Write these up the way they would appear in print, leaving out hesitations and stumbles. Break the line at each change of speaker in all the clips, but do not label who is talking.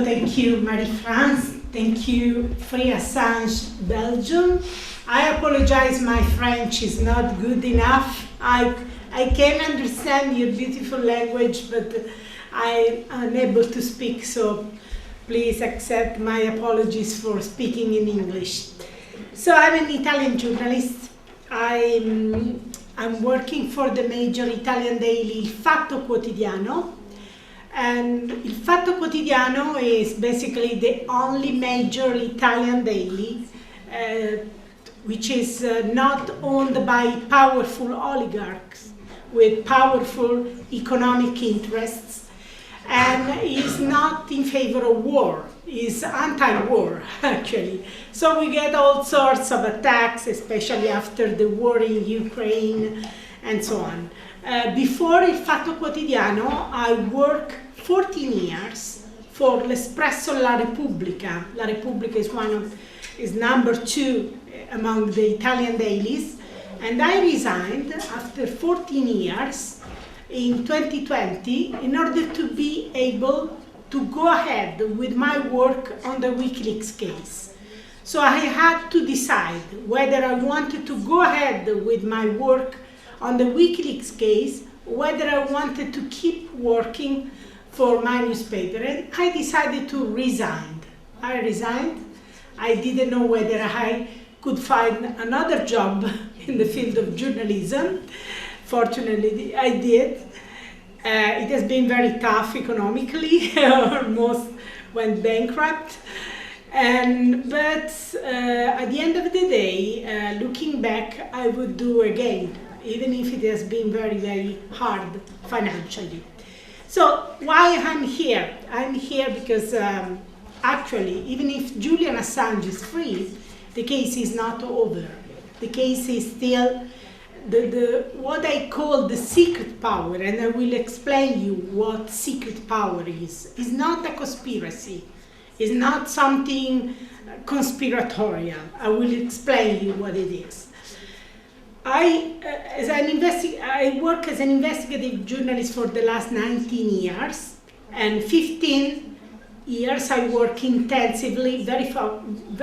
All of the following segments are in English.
So thank you, Marie-France. Thank you, Free Assange, Belgium. I apologize, my French is not good enough. I can understand your beautiful language, but I'm unable to speak, so please accept my apologies for speaking in English. So I'm an Italian journalist. I'm working for the major Italian daily Il Fatto Quotidiano. And Il Fatto Quotidiano is basically the only major Italian daily which is not owned by powerful oligarchs with powerful economic interests, and is not in favor of war, is anti-war actually. So we get all sorts of attacks, especially after the war in Ukraine and so on. Before Il Fatto Quotidiano, I worked 14 years for l'Espresso La Repubblica. La Repubblica is number 2 among the Italian dailies, and I resigned after 14 years in 2020 in order to be able to go ahead with my work on the WikiLeaks case. So I had to decide whether I wanted to go ahead with my work on the WikiLeaks case, whether I wanted to keep working for my newspaper, and I decided to resign. I resigned. I didn't know whether I could find another job in the field of journalism. Fortunately, I did. It has been very tough economically, almost went bankrupt. But at the end of the day, looking back, I would do again, even if it has been very, very hard financially. So why I'm here? I'm here because actually, even if Julian Assange is free, the case is not over. The case is still what I call the secret power, and I will explain you what secret power is. It's not a conspiracy. It's not something conspiratorial. I will explain you what it is. I work as an investigative journalist for the last 19 years, and 15 years I work intensively, very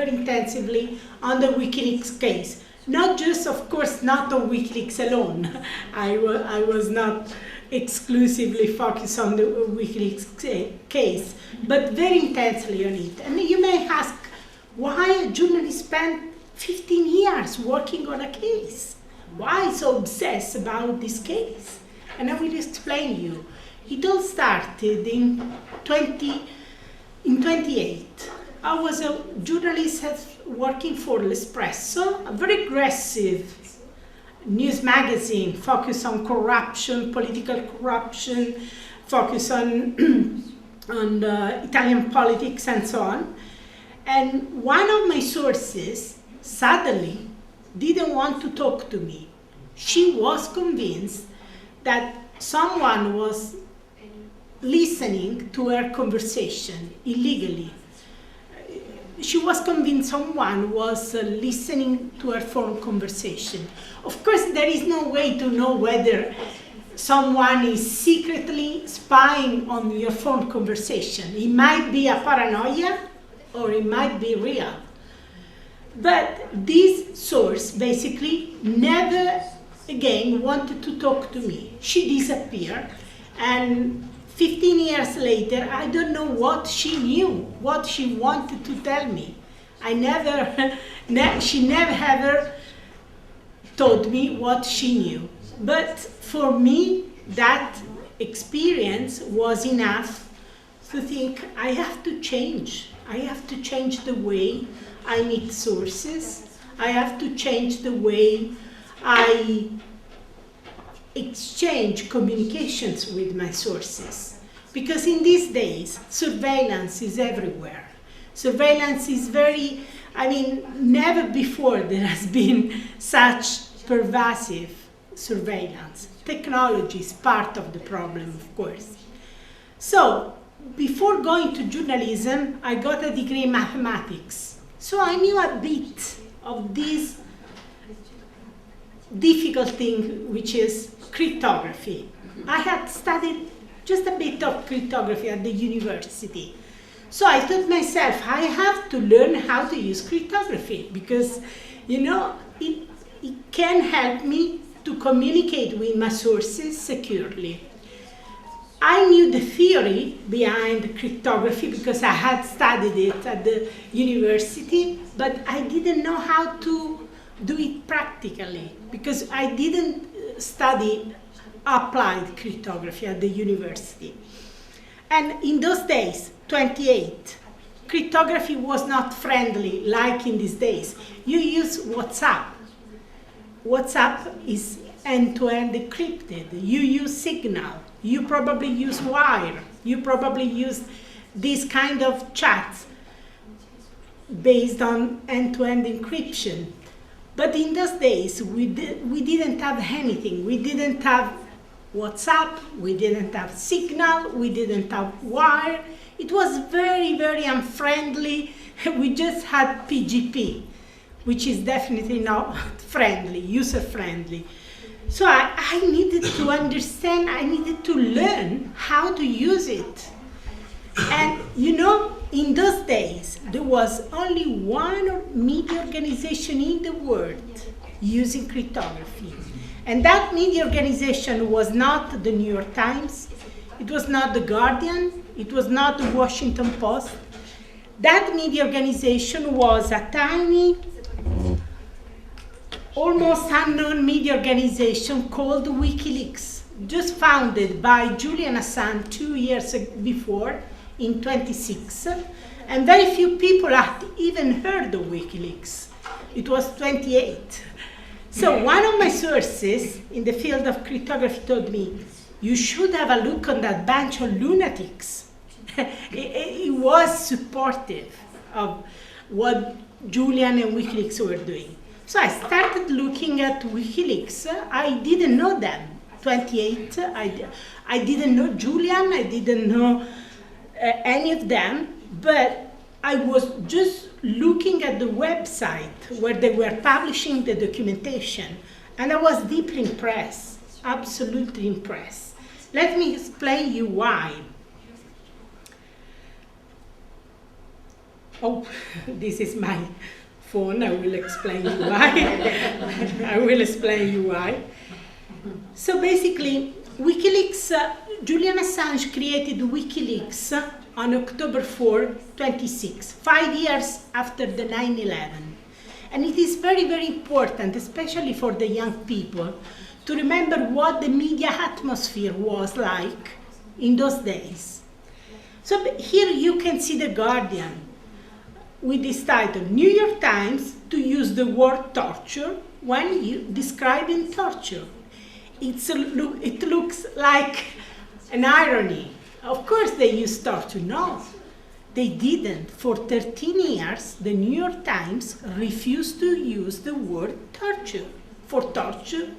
intensively on the WikiLeaks case. Not just, of course, not on WikiLeaks alone. I was not exclusively focused on the WikiLeaks case, but very intensely on it. And you may ask, why a journalist spent 15 years working on a case? Why so obsessed about this case? And I will explain you. It all started in 28. I was a journalist working for L'Espresso, a very aggressive news magazine focused on corruption, political corruption, focused on Italian politics and so on. And one of my sources suddenly didn't want to talk to me. She was convinced that someone was listening to her conversation illegally. She was convinced someone was listening to her phone conversation. Of course, there is no way to know whether someone is secretly spying on your phone conversation. It might be a paranoia, or it might be real. But this source basically never again wanted to talk to me. She disappeared, and 15 years later, I don't know what she knew, what she wanted to tell me. She never ever told me what she knew. But for me, that experience was enough to think, I have to change. I have to change the way I meet sources. I have to change the way I exchange communications with my sources. Because in these days, surveillance is everywhere. Surveillance is never before there has been such pervasive surveillance. Technology is part of the problem, of course. So, before going to journalism, I got a degree in mathematics. So I knew a bit of this difficult thing, which is cryptography. I had studied just a bit of cryptography at the university, So I thought myself, I have to learn how to use cryptography because, you know, it can help me to communicate with my sources securely. I knew the theory behind cryptography because I had studied it at the university, but I didn't know how to do it practically because I didn't study applied cryptography at the university. And in those days, 28, cryptography was not friendly like in these days. You use WhatsApp. WhatsApp is end-to-end encrypted. You use Signal. You probably use Wire. You probably use this kind of chats based on end-to-end encryption. But in those days, we didn't have anything. We didn't have WhatsApp, we didn't have Signal, we didn't have Wire. It was very, very unfriendly. We just had PGP, which is definitely not friendly, user-friendly. So I needed to understand, I needed to learn how to use it. And you know, in those days, there was only one media organization in the world using cryptography. And that media organization was not the New York Times, it was not the Guardian, it was not the Washington Post. That media organization was a tiny, almost unknown media organization called WikiLeaks, just founded by Julian Assange 2 years before, in 26, and very few people had even heard of WikiLeaks. It was 28. So one of my sources in the field of cryptography told me, you should have a look on that bunch of lunatics. It was supportive of what Julian and WikiLeaks were doing. So I started looking at WikiLeaks. I didn't know them, 28. I didn't know Julian, I didn't know any of them, but I was just looking at the website where they were publishing the documentation, and I was deeply impressed, absolutely impressed. Let me explain you why. Oh, this is my phone, I will explain you why. I will explain you why. So basically, WikiLeaks, Julian Assange created WikiLeaks on October 4, 26, 5 years after the 9/11. And it is very, very important, especially for the young people, to remember what the media atmosphere was like in those days. So here you can see The Guardian with this title, New York Times to use the word torture when describing torture. It looks like an irony. Of course they used torture. No, they didn't. For 13 years, the New York Times refused to use the word torture. For torture,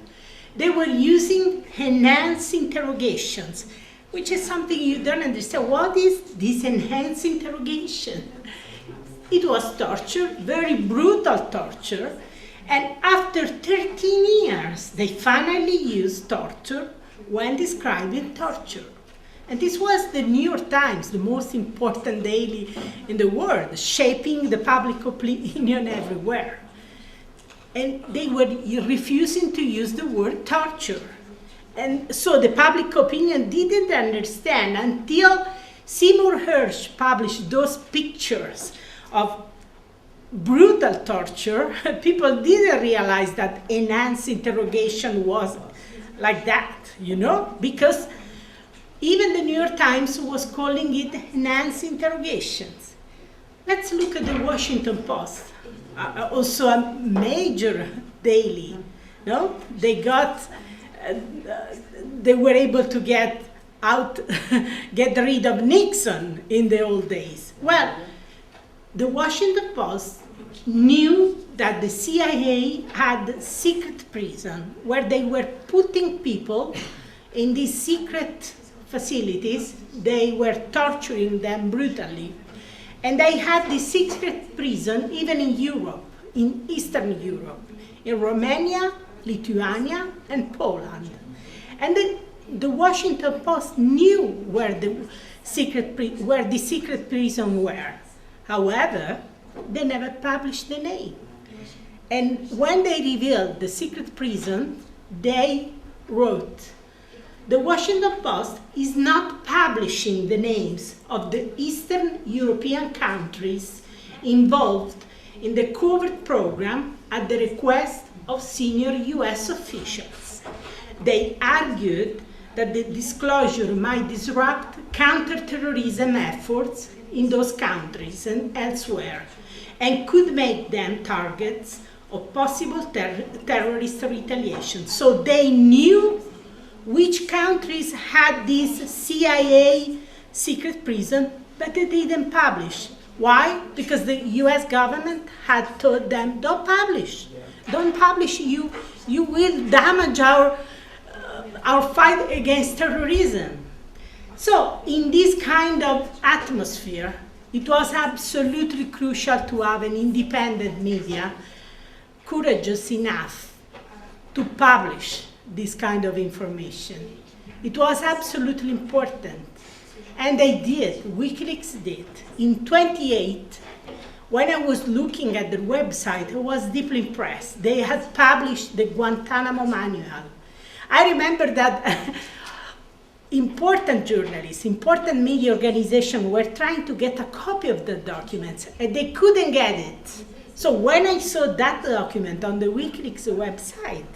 they were using enhanced interrogations, which is something you don't understand. What is this enhanced interrogation? It was torture, very brutal torture, and after 13 years, they finally used torture when describing torture. And this was the New York Times, the most important daily in the world, shaping the public opinion everywhere. And they were refusing to use the word torture. And so the public opinion didn't understand until Seymour Hersh published those pictures of brutal torture. People didn't realize that enhanced interrogation was like that, you know, because even the New York Times was calling it enhanced interrogations. Let's look at the Washington Post, also a major daily. No, they were able to get rid of Nixon in the old days. Well, the Washington Post knew that the CIA had a secret prison where they were putting people in these secret facilities. They were torturing them brutally. And they had this secret prison even in Europe, in Eastern Europe, in Romania, Lithuania, and Poland. And then the Washington Post knew where the secret prison were. However, they never published the name. And when they revealed the secret prison, they wrote, "The Washington Post is not publishing the names of the Eastern European countries involved in the covert program at the request of senior US officials. They argued that the disclosure might disrupt counterterrorism efforts in those countries and elsewhere, and could make them targets of possible terrorist retaliation." So they knew which countries had this CIA secret prison, but they didn't publish. Why? Because the US government had told them, don't publish. Don't publish, you will damage our fight against terrorism. So in this kind of atmosphere, it was absolutely crucial to have an independent media courageous enough to publish this kind of information. It was absolutely important. And they did, WikiLeaks did. In 2008, when I was looking at their website, I was deeply impressed. They had published the Guantanamo Manual. I remember that important journalists, important media organizations were trying to get a copy of the documents, and they couldn't get it. So when I saw that document on the WikiLeaks website,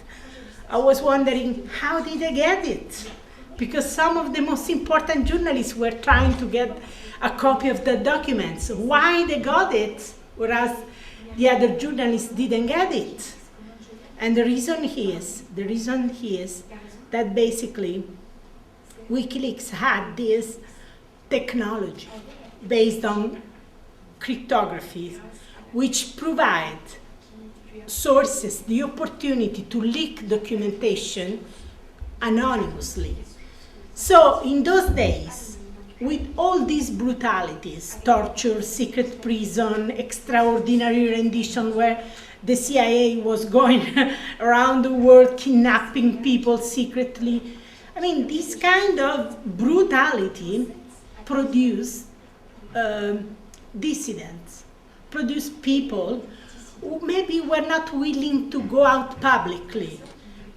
I was wondering, how did they get it? Because some of the most important journalists were trying to get a copy of the documents. Why they got it, whereas the other journalists didn't get it? And the reason is that basically WikiLeaks had this technology based on cryptography, which provide sources the opportunity to leak documentation anonymously. So in those days, with all these brutalities, torture, secret prison, extraordinary rendition where the CIA was going around the world kidnapping people secretly, I mean, this kind of brutality produced dissidents, produced people who maybe were not willing to go out publicly,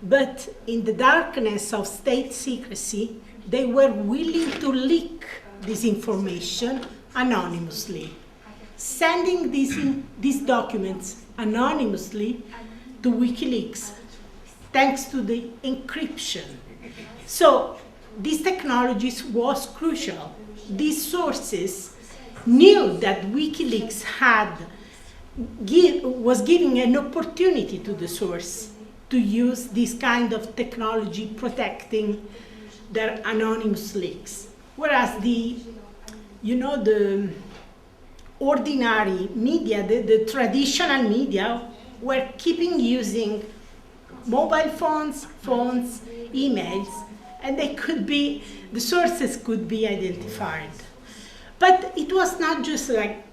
but in the darkness of state secrecy, they were willing to leak this information anonymously, sending these documents anonymously to WikiLeaks, thanks to the encryption. So this technology was crucial. These sources knew that WikiLeaks was giving an opportunity to the source to use this kind of technology protecting their anonymous leaks. Whereas the ordinary media, the traditional media, were keeping using mobile phones, emails, and the sources could be identified. But it was not just like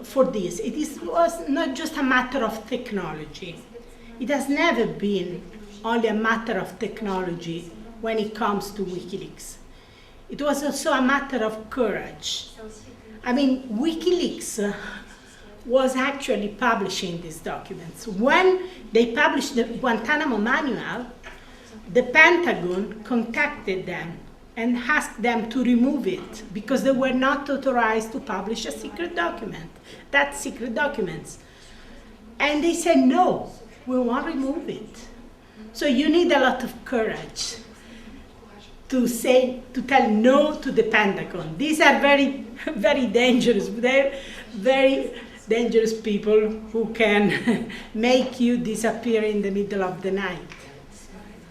for this. It was not just a matter of technology. It has never been only a matter of technology when it comes to WikiLeaks. It was also a matter of courage. I mean, WikiLeaks was actually publishing these documents. When they published the Guantanamo Manual, the Pentagon contacted them and asked them to remove it because they were not authorized to publish a secret document. That's secret documents. And they said, no, we won't remove it. So you need a lot of courage to tell no to the Pentagon. These are very, very dangerous. They're very dangerous people who can make you disappear in the middle of the night.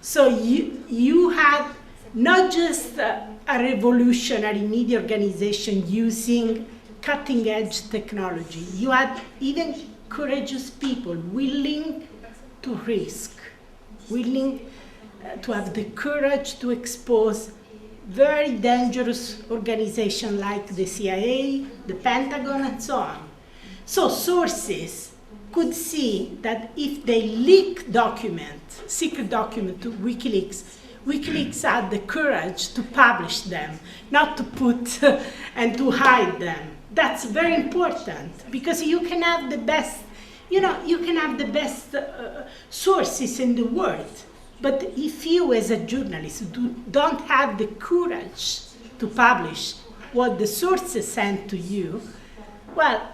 So you had not just a revolutionary media organization using cutting-edge technology. You had even courageous people willing to risk, willing to have the courage to expose very dangerous organizations like the CIA, the Pentagon, and so on. So sources could see that if they leak secret document to WikiLeaks, WikiLeaks had the courage to publish them, not to put and to hide them. That's very important, because you can have the best, you can have the best sources in the world. But if you as a journalist don't have the courage to publish what the sources sent to you, well,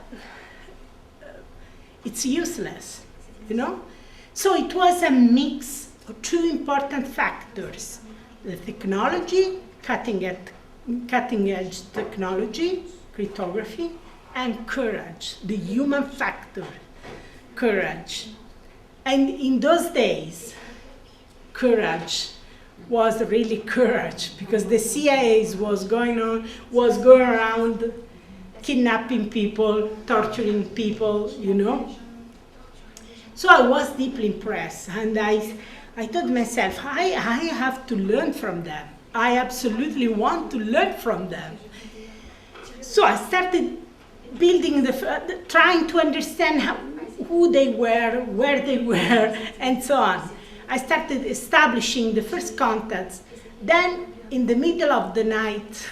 it's useless, So it was a mix of two important factors: the technology, cutting-edge technology, cryptography, and courage, the human factor, courage. And in those days, courage was really courage, because the CIA was going around kidnapping people, torturing people, So I was deeply impressed, and I told myself, I have to learn from them. I absolutely want to learn from them. So I started building trying to understand who they were, where they were, and so on. I started establishing the first contacts. Then, in the middle of the night,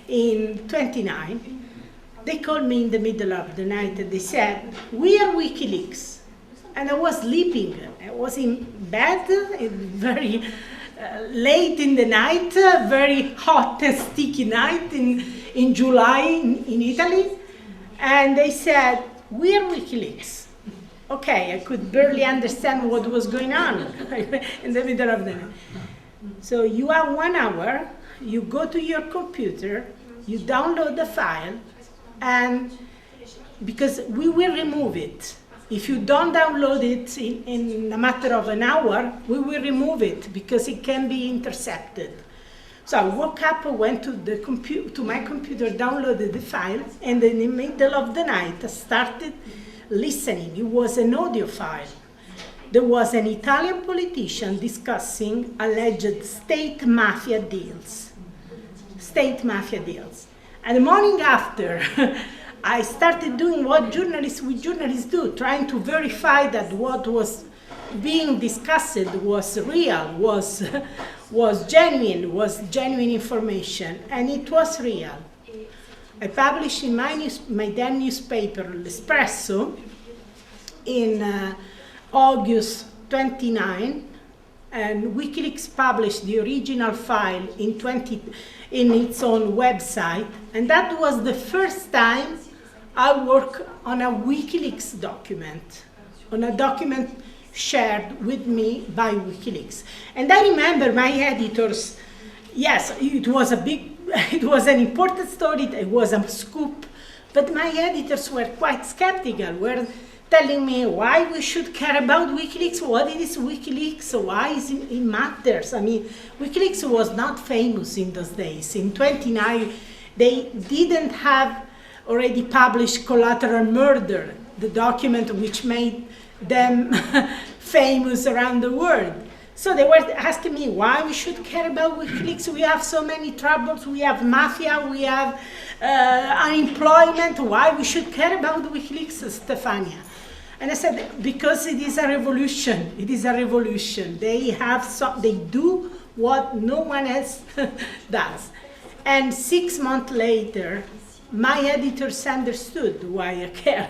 in 29, they called me in the middle of the night and they said, "We are WikiLeaks." And I was sleeping. I was in bed, very late in the night, very hot and sticky night in July in Italy. And they said, "We are WikiLeaks." Okay, I could barely understand what was going on in the middle of the night. So you have 1 hour, you go to your computer, you download the file, and because we will remove it. If you don't download it in a matter of an hour, we will remove it because it can be intercepted. So I woke up, went to my computer, downloaded the file, and in the middle of the night I started listening. It was an audio file. There was an Italian politician discussing alleged state mafia deals. And the morning after, I started doing what journalists do, trying to verify that what was being discussed was real, was genuine information, and it was real. I published in my then newspaper, L'Espresso, in August 29, and WikiLeaks published the original file in its own website, and that was the first time I worked on a WikiLeaks document, on a document shared with me by WikiLeaks. And I remember my editors, yes, it was an important story, it was a scoop, but my editors were quite skeptical, were telling me why we should care about WikiLeaks, what is WikiLeaks, why it matters. I mean, WikiLeaks was not famous in those days. In 29, they didn't have already published Collateral Murder, the document which made them famous around the world. So they were asking me why we should care about WikiLeaks. We have so many troubles, we have mafia, we have unemployment, why we should care about WikiLeaks, Stefania? And I said, because it is a revolution. It is a revolution. They do what no one else does. And 6 months later, my editors understood why I care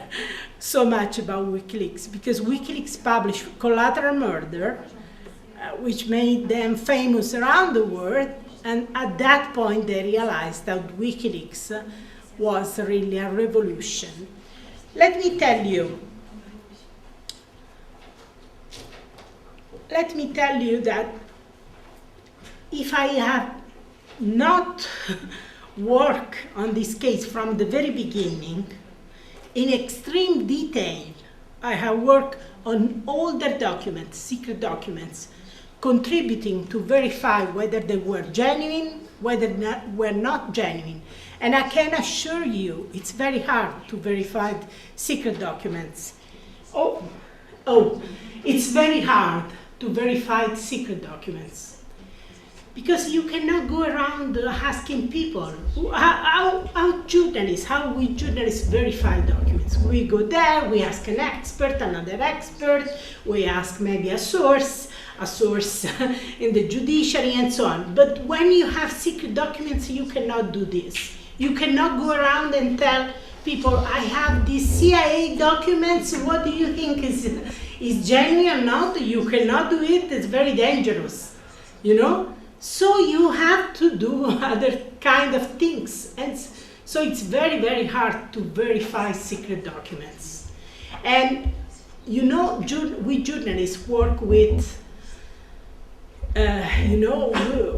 so much about WikiLeaks, because WikiLeaks published Collateral Murder, which made them famous around the world, and at that point they realized that WikiLeaks was really a revolution. Let me tell you that if I have not worked on this case from the very beginning, in extreme detail, I have worked on all their documents, secret documents, contributing to verify whether they were genuine, whether they were not genuine. And I can assure you, it's very hard to verify secret documents. It's very hard to verify secret documents. Because you cannot go around asking people, how we journalists verify documents. We go there, we ask an expert, another expert, we ask maybe a source, a source in the judiciary and so on. But when you have secret documents, you cannot do this. You cannot go around and tell people, I have these CIA documents, what do you think is genuine or not? You cannot do it, it's very dangerous, you know? So you have to do other kind of things. And so it's very, very hard to verify secret documents. And you know, we journalists work with, you know,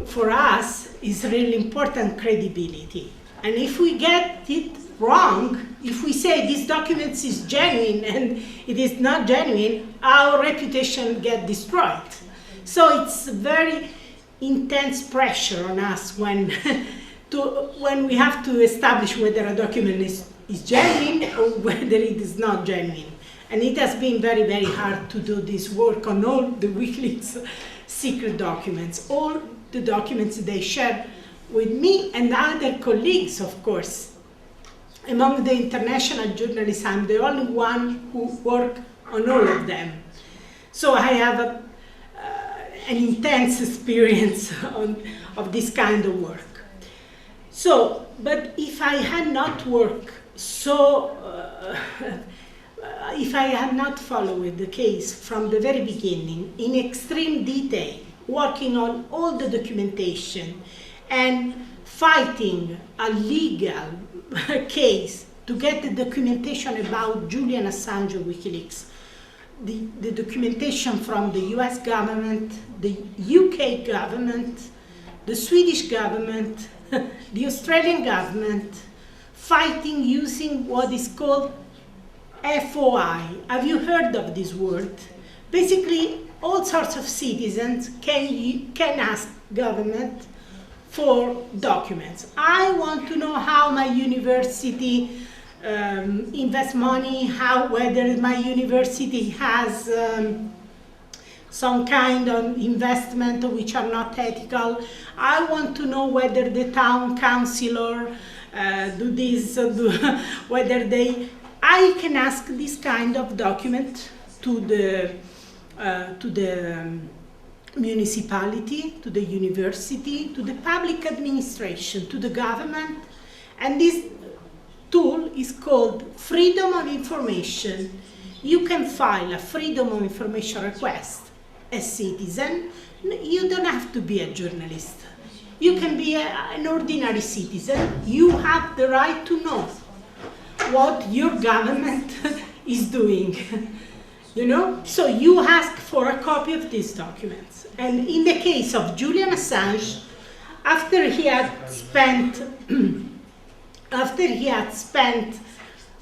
for us, is really important credibility. And if we get it wrong, if we say this document is genuine and it is not genuine, our reputation gets destroyed. So it's very intense pressure on us when we have to establish whether a document is genuine or whether it is not genuine. And it has been very, very hard to do this work on all the WikiLeaks secret documents, all the documents they share with me and other colleagues, of course. Among the international journalists, I'm the only one who works on all of them. So I have an intense experience of this kind of work. So, but if I had not worked if I had not followed the case from the very beginning in extreme detail, working on all the documentation and fighting a legal case to get the documentation about Julian Assange WikiLeaks, the documentation from the US government, the UK government, the Swedish government, the Australian government, fighting using what is called FOI. Have you heard of this word? Basically, all sorts of citizens can ask government for documents. I want to know how my university invests money, whether my university has some kind of investment which are not ethical. I want to know whether the town councillor do this, whether they. I can ask this kind of document to the municipality, to the university, to the public administration, to the government, and this tool is called Freedom of Information. You can file a Freedom of Information request as citizen. You don't have to be a journalist. You can be an ordinary citizen. You have the right to know what your government is doing, you know? So you ask for a copy of these documents. And in the case of Julian Assange, after he had spent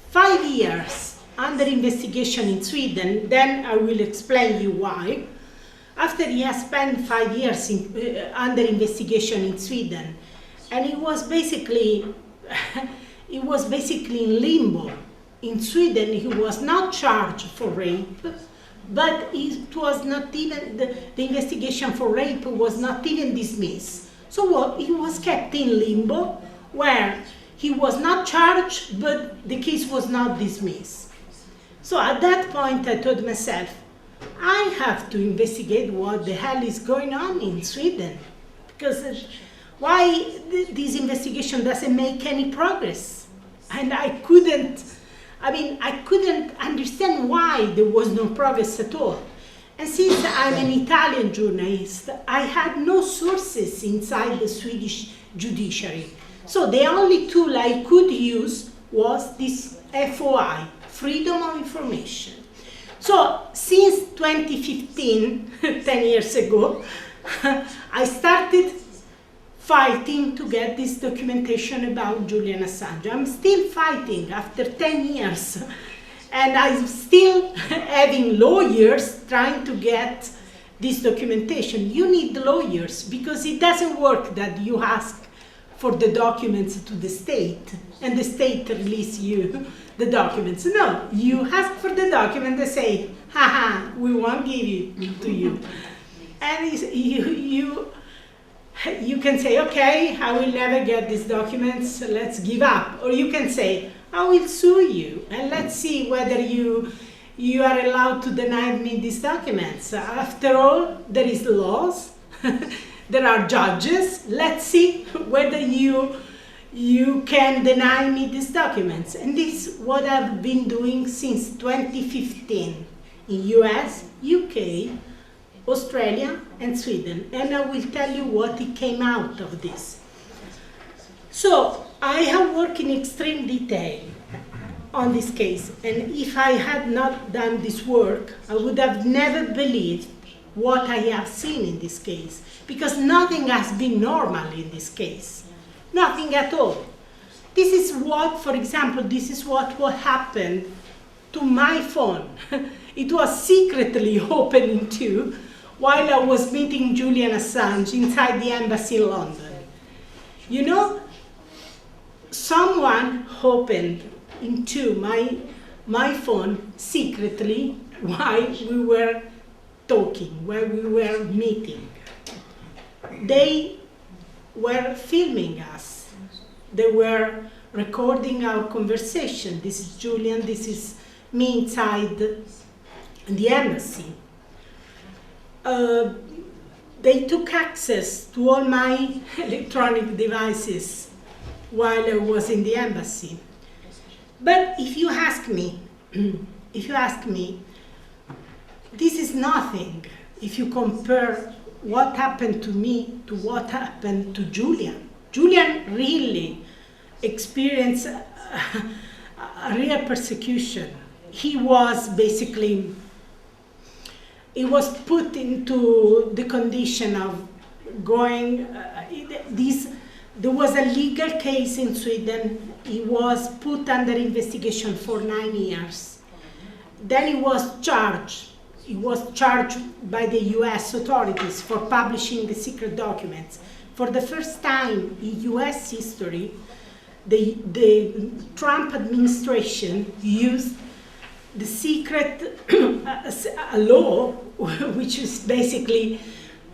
5 years under investigation in Sweden, then I will explain you why. After he has spent 5 years under investigation in Sweden, and he was basically in limbo. In Sweden, he was not charged for rape, but it was not even, the investigation for rape was not even dismissed. So he was kept in limbo, where he was not charged, but the case was not dismissed. So at that point, I told myself, I have to investigate what the hell is going on in Sweden, because why this investigation doesn't make any progress. And I couldn't understand why there was no progress at all. And since I'm an Italian journalist, I had no sources inside the Swedish judiciary. So the only tool I could use was this FOI, Freedom of Information. So since 2015, 10 years ago, I started fighting to get this documentation about Julian Assange. I'm still fighting after 10 years. And I'm still having lawyers trying to get this documentation. You need lawyers because it doesn't work that you ask for the documents to the state and the state release you the documents. No, you ask for the document, they say, haha, we won't give it to you. And you can say, okay, I will never get these documents, let's give up. Or you can say, I will sue you, and let's see whether you you are allowed to deny me these documents. After all, there is laws, there are judges. Let's see whether you can deny me these documents. And this is what I've been doing since 2015 in US, UK, Australia, and Sweden. And I will tell you what it came out of this. So I have worked in extreme detail on this case, and if I had not done this work, I would have never believed what I have seen in this case, because nothing has been normal in this case, nothing at all. This is what, for example, this is what happened to my phone. It was secretly opened too while I was meeting Julian Assange inside the embassy in London. You know, someone opened into my phone secretly while we were talking, while we were meeting. They were filming us. They were recording our conversation. This is Julian, this is me inside the embassy. They took access to all my electronic devices while I was in the embassy. But if you ask me, this is nothing if you compare what happened to me to what happened to Julian. Julian really experienced a real persecution. He was basically, he was put into the condition of going, there was a legal case in Sweden. He was put under investigation for 9 years. Then he was charged. He was charged by the US authorities for publishing the secret documents. For the first time in US history, the Trump administration used the secret law, which is basically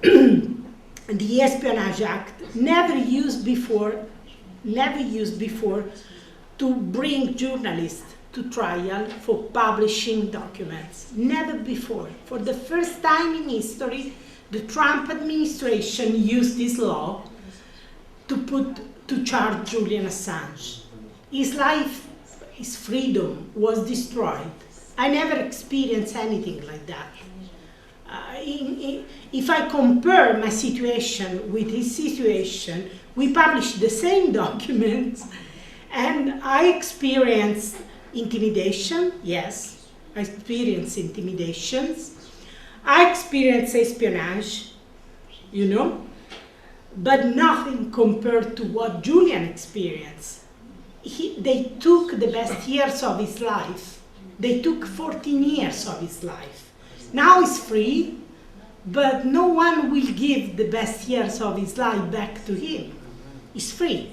the Espionage Act, never used before, to bring journalists to trial for publishing documents. Never before. For the first time in history, the Trump administration used this law to charge Julian Assange. His life, his freedom was destroyed. I never experienced anything like that. If I compare my situation with his situation, we published the same documents, and I experienced intimidation. Yes, I experienced intimidations. I experienced espionage, you know, but nothing compared to what Julian experienced. They took the best years of his life. They took 14 years of his life. Now he's free, but no one will give the best years of his life back to him. He's free,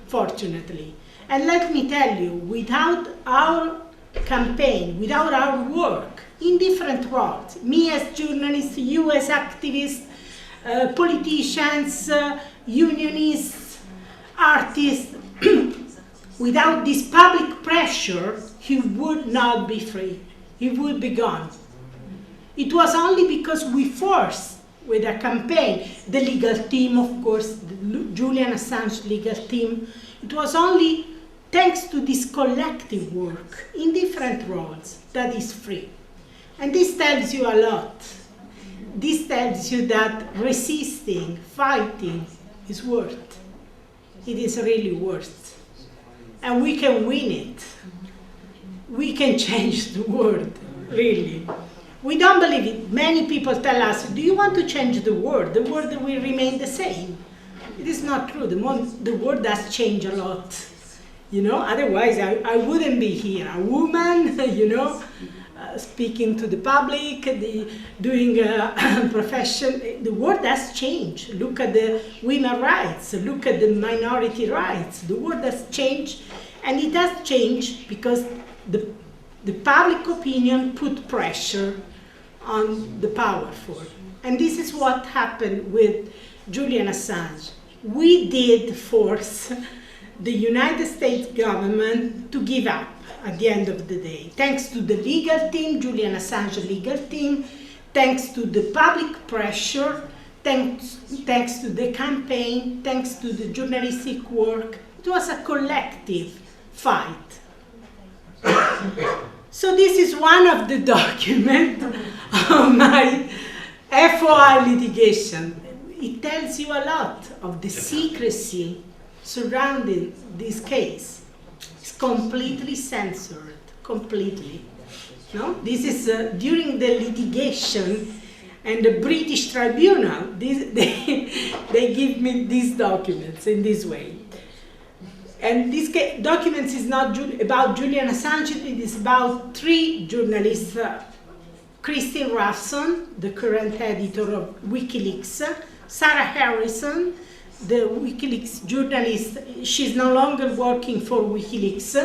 fortunately. And let me tell you, without our campaign, without our work, in different roles, me as journalist, you as activists, politicians, unionists, artists, without this public pressure, he would not be free. He would be gone. It was only because we forced with a campaign, the legal team, of course, the Julian Assange legal team, it was only thanks to this collective work in different roles that he's free. And this tells you a lot. This tells you that resisting, fighting is worth. It is really worth. And we can win it. We can change the world, really. We don't believe it. Many people tell us, do you want to change the world? The world will remain the same. It is not true. The world does change a lot. You know, otherwise I wouldn't be here. A woman, you know, speaking to the public, doing a profession. The world has changed. Look at the women's rights. Look at the minority rights. The world has changed, and it has changed because the public opinion put pressure on the powerful. And this is what happened with Julian Assange. We did force the United States government to give up at the end of the day. Thanks to the legal team, Julian Assange legal team, thanks to the public pressure, thanks to the campaign, thanks to the journalistic work. It was a collective fight. So this is one of the documents of my FOIA litigation. It tells you a lot of the secrecy surrounding this case. It's completely censored, completely. No? This is during the litigation and the British tribunal, they give me these documents in this way. And this documents is not about Julian Assange, it is about 3 journalists, Christine Ruffson, the current editor of WikiLeaks, Sarah Harrison, the WikiLeaks journalist. She's no longer working for WikiLeaks,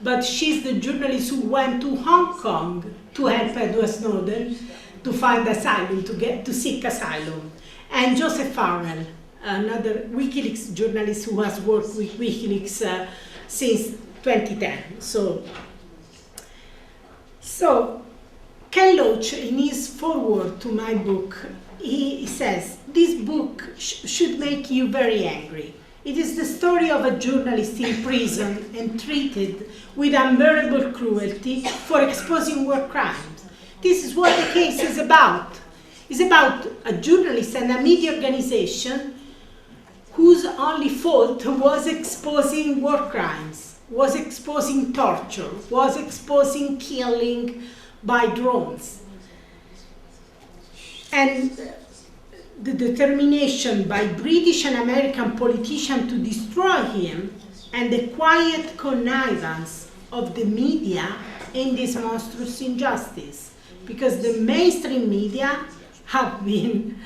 but she's the journalist who went to Hong Kong to help Edward Snowden to find asylum, to seek asylum. And Joseph Farrell, another WikiLeaks journalist who has worked with WikiLeaks since 2010. So Ken Loach, in his foreword to my book, he says, this book should make you very angry. It is the story of a journalist in prison and treated with unbearable cruelty for exposing war crimes. This is what the case is about. It's about a journalist and a media organization whose only fault was exposing war crimes, was exposing torture, was exposing killing by drones. And the determination by British and American politicians to destroy him, and the quiet connivance of the media in this monstrous injustice. Because the mainstream media have been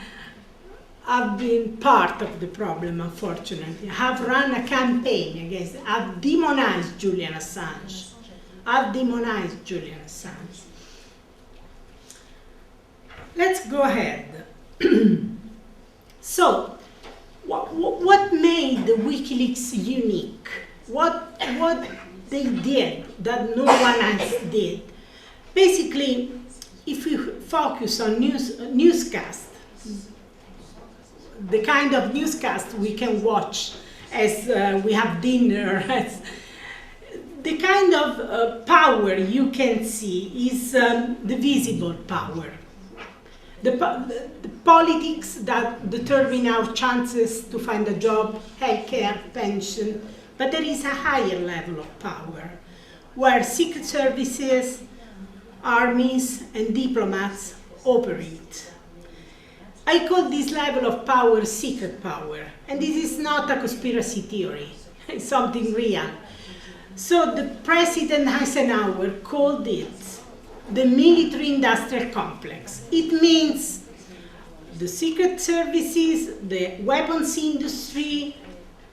part of the problem, unfortunately, have run a campaign against, have demonized Julian Assange. Let's go ahead. So, what made the WikiLeaks unique? What they did that no one else did? Basically, if we focus on newscast, the kind of newscast we can watch as we have dinner, the kind of power you can see is the visible power. The politics that determine our chances to find a job, healthcare, pension, but there is a higher level of power where secret services, armies, and diplomats operate. I call this level of power secret power, and this is not a conspiracy theory, it's something real. So the President Eisenhower called it the military-industrial complex. It means the secret services, the weapons industry,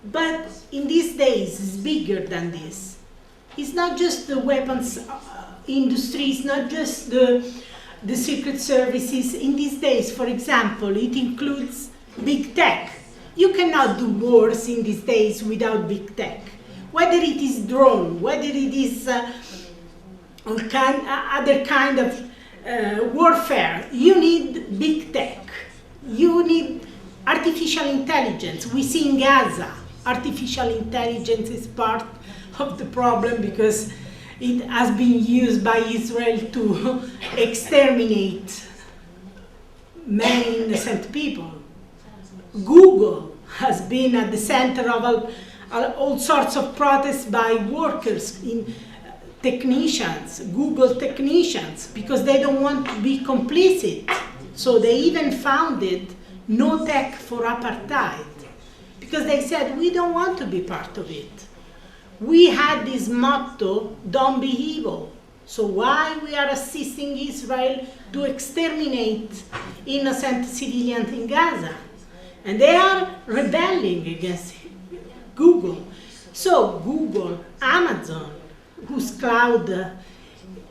but in these days it's bigger than this. It's not just the weapons industry, it's not just the secret services. In these days, for example, it includes big tech. You cannot do wars in these days without big tech. Whether it is drone, whether it is other kind of warfare, you need big tech. You need artificial intelligence. We see in Gaza, artificial intelligence is part of the problem because it has been used by Israel to exterminate many innocent people. Google has been at the center of all sorts of protests by workers, in technicians, Google technicians, because they don't want to be complicit. So they even founded No Tech for Apartheid, because they said, we don't want to be part of it. We had this motto, don't be evil. So why we are assisting Israel to exterminate innocent civilians in Gaza? And they are rebelling against Google. So Google, Amazon, whose cloud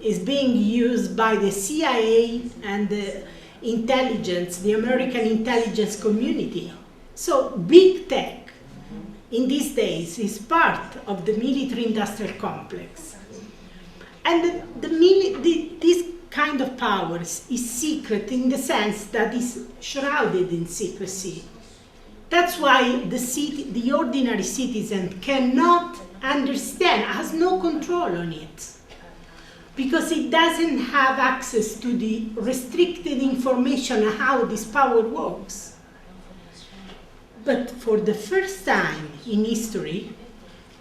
is being used by the CIA and the intelligence, the American intelligence community. So big tech in these days is part of the military-industrial complex. And this kind of powers is secret in the sense that it's shrouded in secrecy. That's why the ordinary citizen cannot understand, has no control on it, because it doesn't have access to the restricted information on how this power works. But for the first time in history,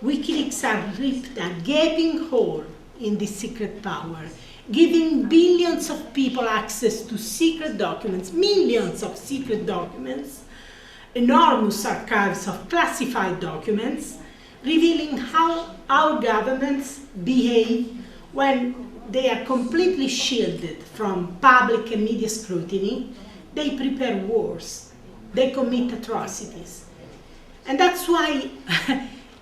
WikiLeaks has ripped a gaping hole in this secret power, giving billions of people access to secret documents, millions of secret documents, enormous archives of classified documents, revealing how our governments behave when they are completely shielded from public and media scrutiny. They prepare wars, they commit atrocities. And that's why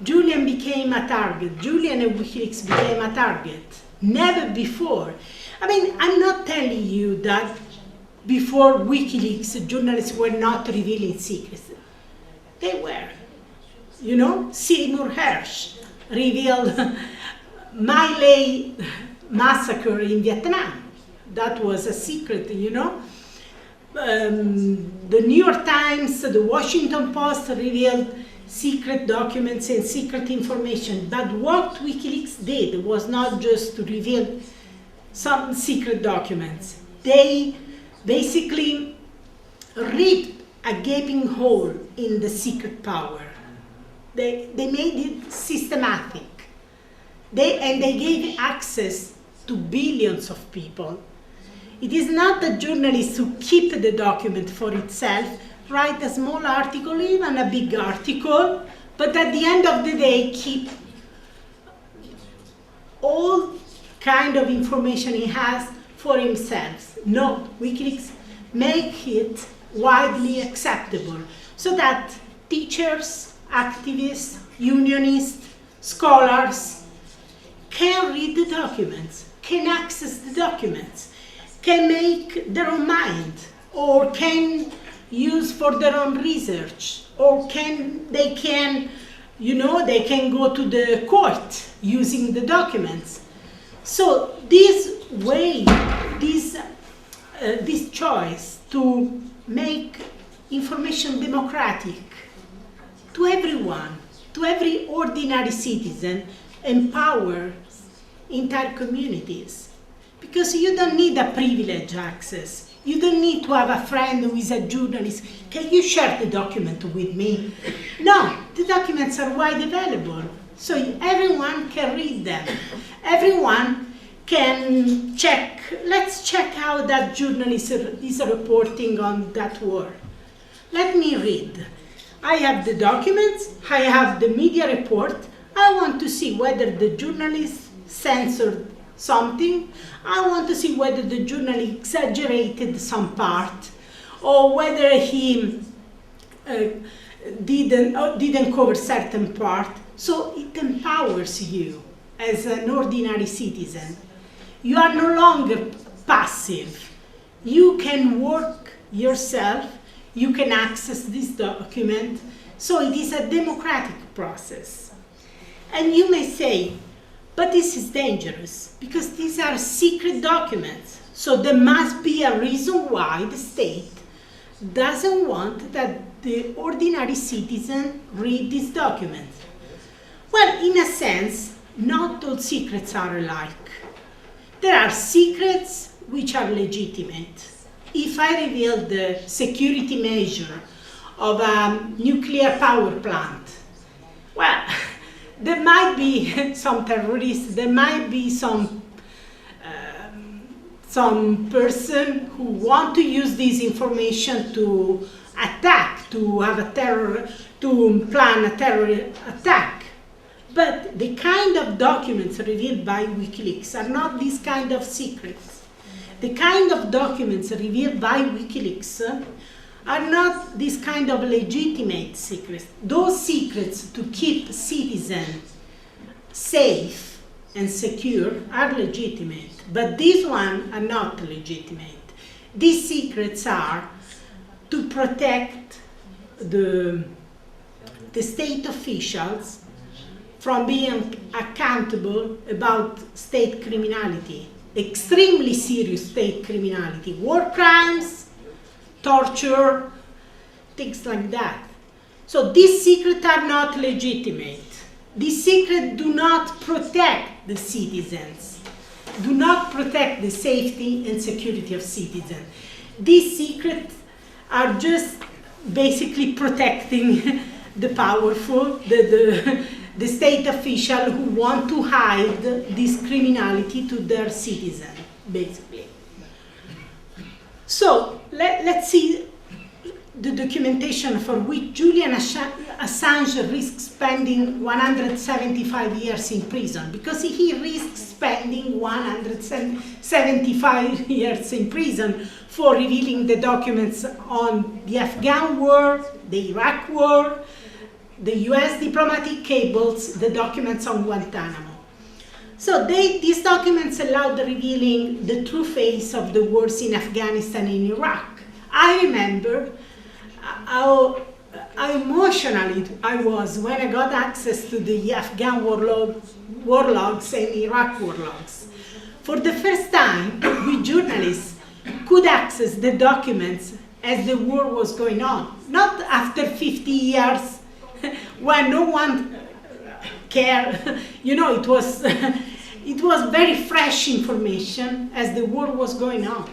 Julian became a target. Julian and WikiLeaks became a target. Never before. I mean, I'm not telling you that before WikiLeaks, journalists were not revealing secrets. They were. You know, Seymour Hersh revealed My Lai massacre in Vietnam. That was a secret, you know. The New York Times, the Washington Post revealed secret documents and secret information. But what WikiLeaks did was not just to reveal some secret documents. They basically ripped a gaping hole in the secret power. They made it systematic. They gave access to billions of people. It is not the journalist who keep the document for itself, write a small article, even a big article, but at the end of the day keep all kind of information he has for himself. No, WikiLeaks make it widely acceptable so that teachers, activists, unionists, scholars can read the documents, can access the documents, can make their own mind, or can use for their own research, or they can go to the court using the documents. So this way, this choice to make information democratic to everyone, to every ordinary citizen, empowers entire communities. Because you don't need a privileged access. You don't need to have a friend who is a journalist. Can you share the document with me? No, the documents are widely available, so everyone can read them. Everyone can check. Let's check how that journalist is reporting on that war. Let me read. I have the documents, I have the media report. I want to see whether the journalist censored something. I want to see whether the journalist exaggerated some part, or whether he didn't cover certain part. So it empowers you as an ordinary citizen. You are no longer passive. You can work yourself. You can access this document. So it is a democratic process. And you may say, but this is dangerous because these are secret documents. So there must be a reason why the state doesn't want that the ordinary citizen read these documents. Well, in a sense, not all secrets are alike. There are secrets which are legitimate. If I reveal the security measure of a nuclear power plant, well, there might be some terrorists, there might be some person who want to use this information to attack, to plan a terror attack. But the kind of documents revealed by WikiLeaks are not these kind of secrets. The kind of documents revealed by WikiLeaks are not this kind of legitimate secrets. Those secrets to keep citizens safe and secure are legitimate, but these ones are not legitimate. These secrets are to protect the the state officials from being accountable about state criminality, extremely serious state criminality, war crimes, torture, things like that. So these secrets are not legitimate. These secrets do not protect the citizens, do not protect the safety and security of citizens. These secrets are just basically protecting the powerful, the state official who want to hide this criminality to their citizens, basically. So let's see the documentation for which Julian Assange risks spending 175 years in prison, because he risks spending 175 years in prison for revealing the documents on the Afghan war, the Iraq war, the US diplomatic cables, the documents on Guantanamo. So these documents allowed revealing the true face of the wars in Afghanistan and Iraq. I remember how emotional I was when I got access to the Afghan war logs and Iraq war logs. For the first time, we journalists could access the documents as the war was going on, not after 50 years when no one cared. You know, it was very fresh information as the war was going on.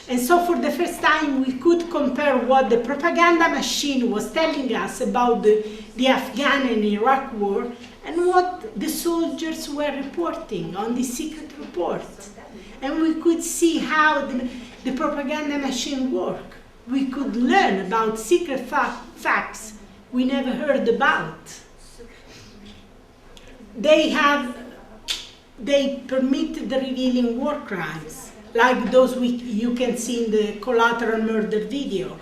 And so for the first time, we could compare what the propaganda machine was telling us about the Afghan and Iraq war and what the soldiers were reporting on the secret reports. And we could see how the propaganda machine worked. We could learn about secret facts we never heard about. They permitted the revealing war crimes, like those you can see in the collateral murder video.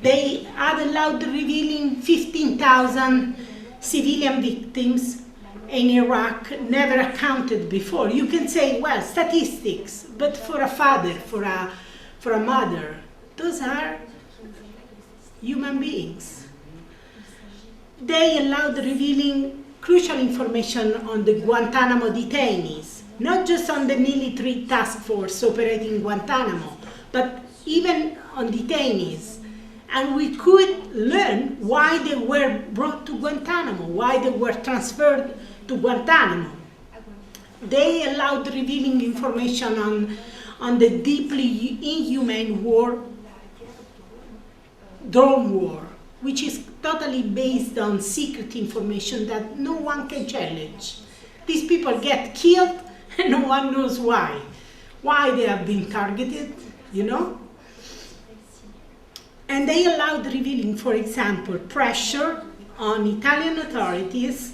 They had allowed the revealing 15,000 civilian victims in Iraq, never accounted before. You can say, well, statistics, but for a father, for a mother, those are human beings. They allowed revealing crucial information on the Guantanamo detainees, not just on the military task force operating Guantanamo, but even on detainees. And we could learn why they were brought to Guantanamo, why they were transferred to Guantanamo. They allowed revealing information on the deeply inhumane drone war, which is totally based on secret information that no one can challenge. These people get killed and no one knows why. Why they have been targeted, you know? And they allowed revealing, for example, pressure on Italian authorities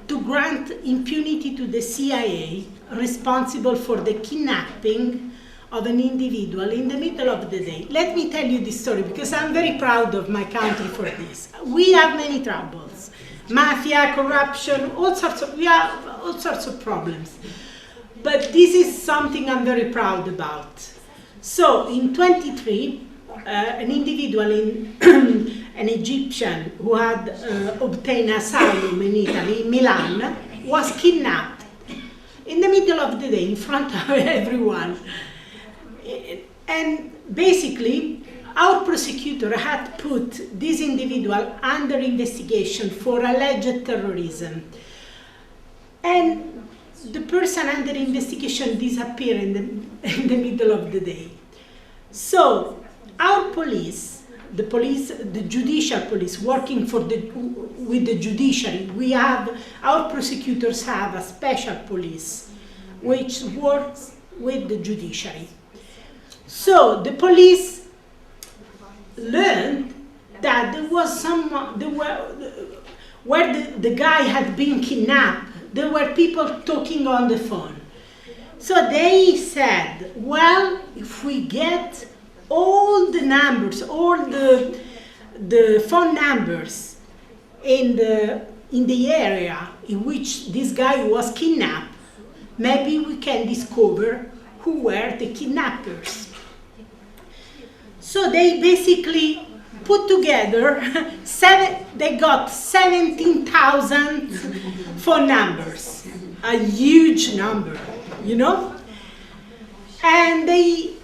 to grant impunity to the CIA responsible for the kidnapping of an individual in the middle of the day. Let me tell you this story because I'm very proud of my country for this. We have many troubles. Mafia, corruption, we have all sorts of problems. But this is something I'm very proud about. So in 23, an individual, an Egyptian who had obtained asylum in Italy, Milan, was kidnapped in the middle of the day in front of everyone. And basically, our prosecutor had put this individual under investigation for alleged terrorism. And the person under investigation disappeared in the middle of the day. So our police, the judicial police, working with the judiciary, our prosecutors have a special police which works with the judiciary. So the police learned that there was where the guy had been kidnapped, there were people talking on the phone. So they said, well, if we get all the numbers, all the phone numbers in the area in which this guy was kidnapped, maybe we can discover who were the kidnappers. So they basically put together, they got 17,000 phone numbers, a huge number, you know? And they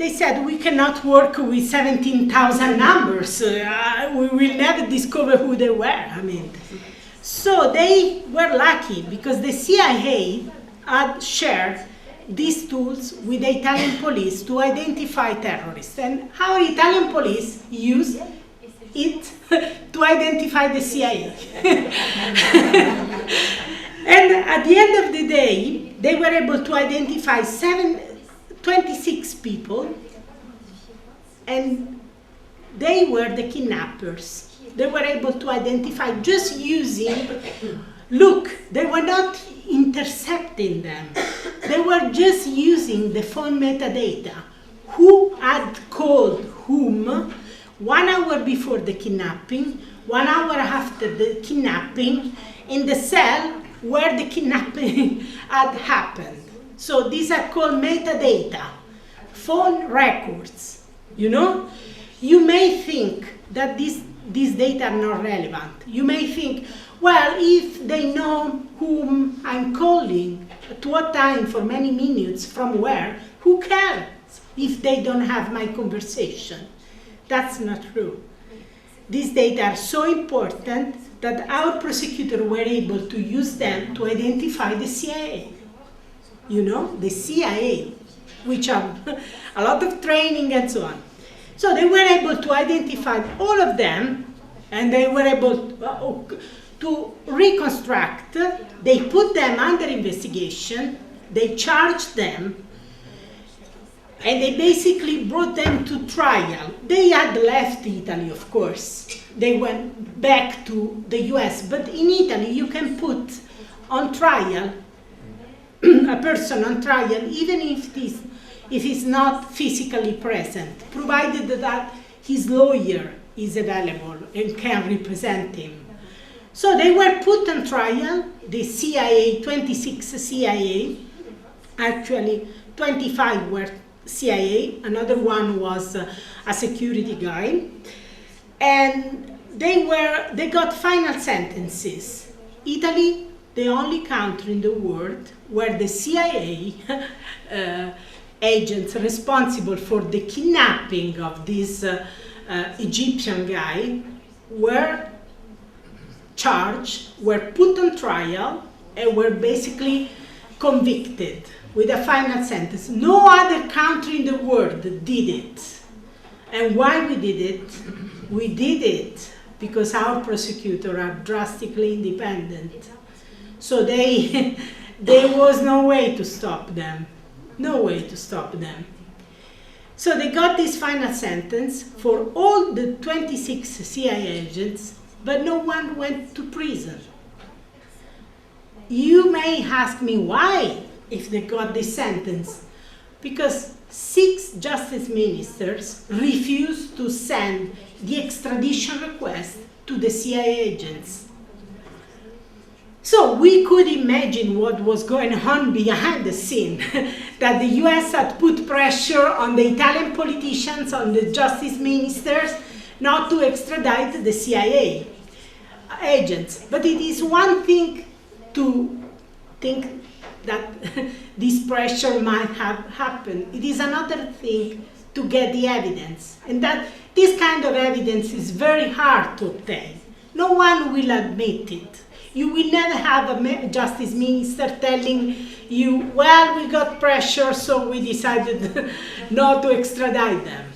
said, we cannot work with 17,000 numbers. We will never discover who they were. I mean, so they were lucky because the CIA had shared these tools with the Italian police to identify terrorists. And our Italian police used it to identify the CIA. And at the end of the day, they were able to identify 26 people, and they were the kidnappers. They were able to identify just using, look, they were not intercepting them. They were just using the phone metadata. Who had called whom 1 hour before the kidnapping, 1 hour after the kidnapping, in the cell where the kidnapping had happened. So these are called metadata, phone records, you know? You may think that these data are not relevant. You may think, well, if they know whom I'm calling, at what time, for many minutes, from where, who cares if they don't have my conversation? That's not true. These data are so important that our prosecutors were able to use them to identify the CIA. You know, the CIA, which have a lot of training and so on. So they were able to identify all of them, and they were able to reconstruct. They put them under investigation, they charged them, and they basically brought them to trial. They had left Italy, of course. They went back to the US, but in Italy you can put on trial a person on trial, even if he's not physically present, provided that his lawyer is available and can represent him. So they were put on trial, the CIA, 26 CIA, actually 25 were CIA, another one was a security guy, and they got final sentences. Italy, the only country in the world where the CIA agents responsible for the kidnapping of this Egyptian guy were charged, were put on trial, and were basically convicted with a final sentence. No other country in the world did it. And why we did it? We did it because our prosecutors are drastically independent. So there was no way to stop them. No way to stop them. So they got this final sentence for all the 26 CIA agents, but no one went to prison. You may ask me why, if they got this sentence. Because 6 justice ministers refused to send the extradition request to the CIA agents. So we could imagine what was going on behind the scene, that the US had put pressure on the Italian politicians, on the justice ministers, not to extradite the CIA agents. But it is one thing to think that this pressure might have happened. It is another thing to get the evidence, and that this kind of evidence is very hard to obtain. No one will admit it. You will never have a justice minister telling you, well, we got pressure, so we decided not to extradite them.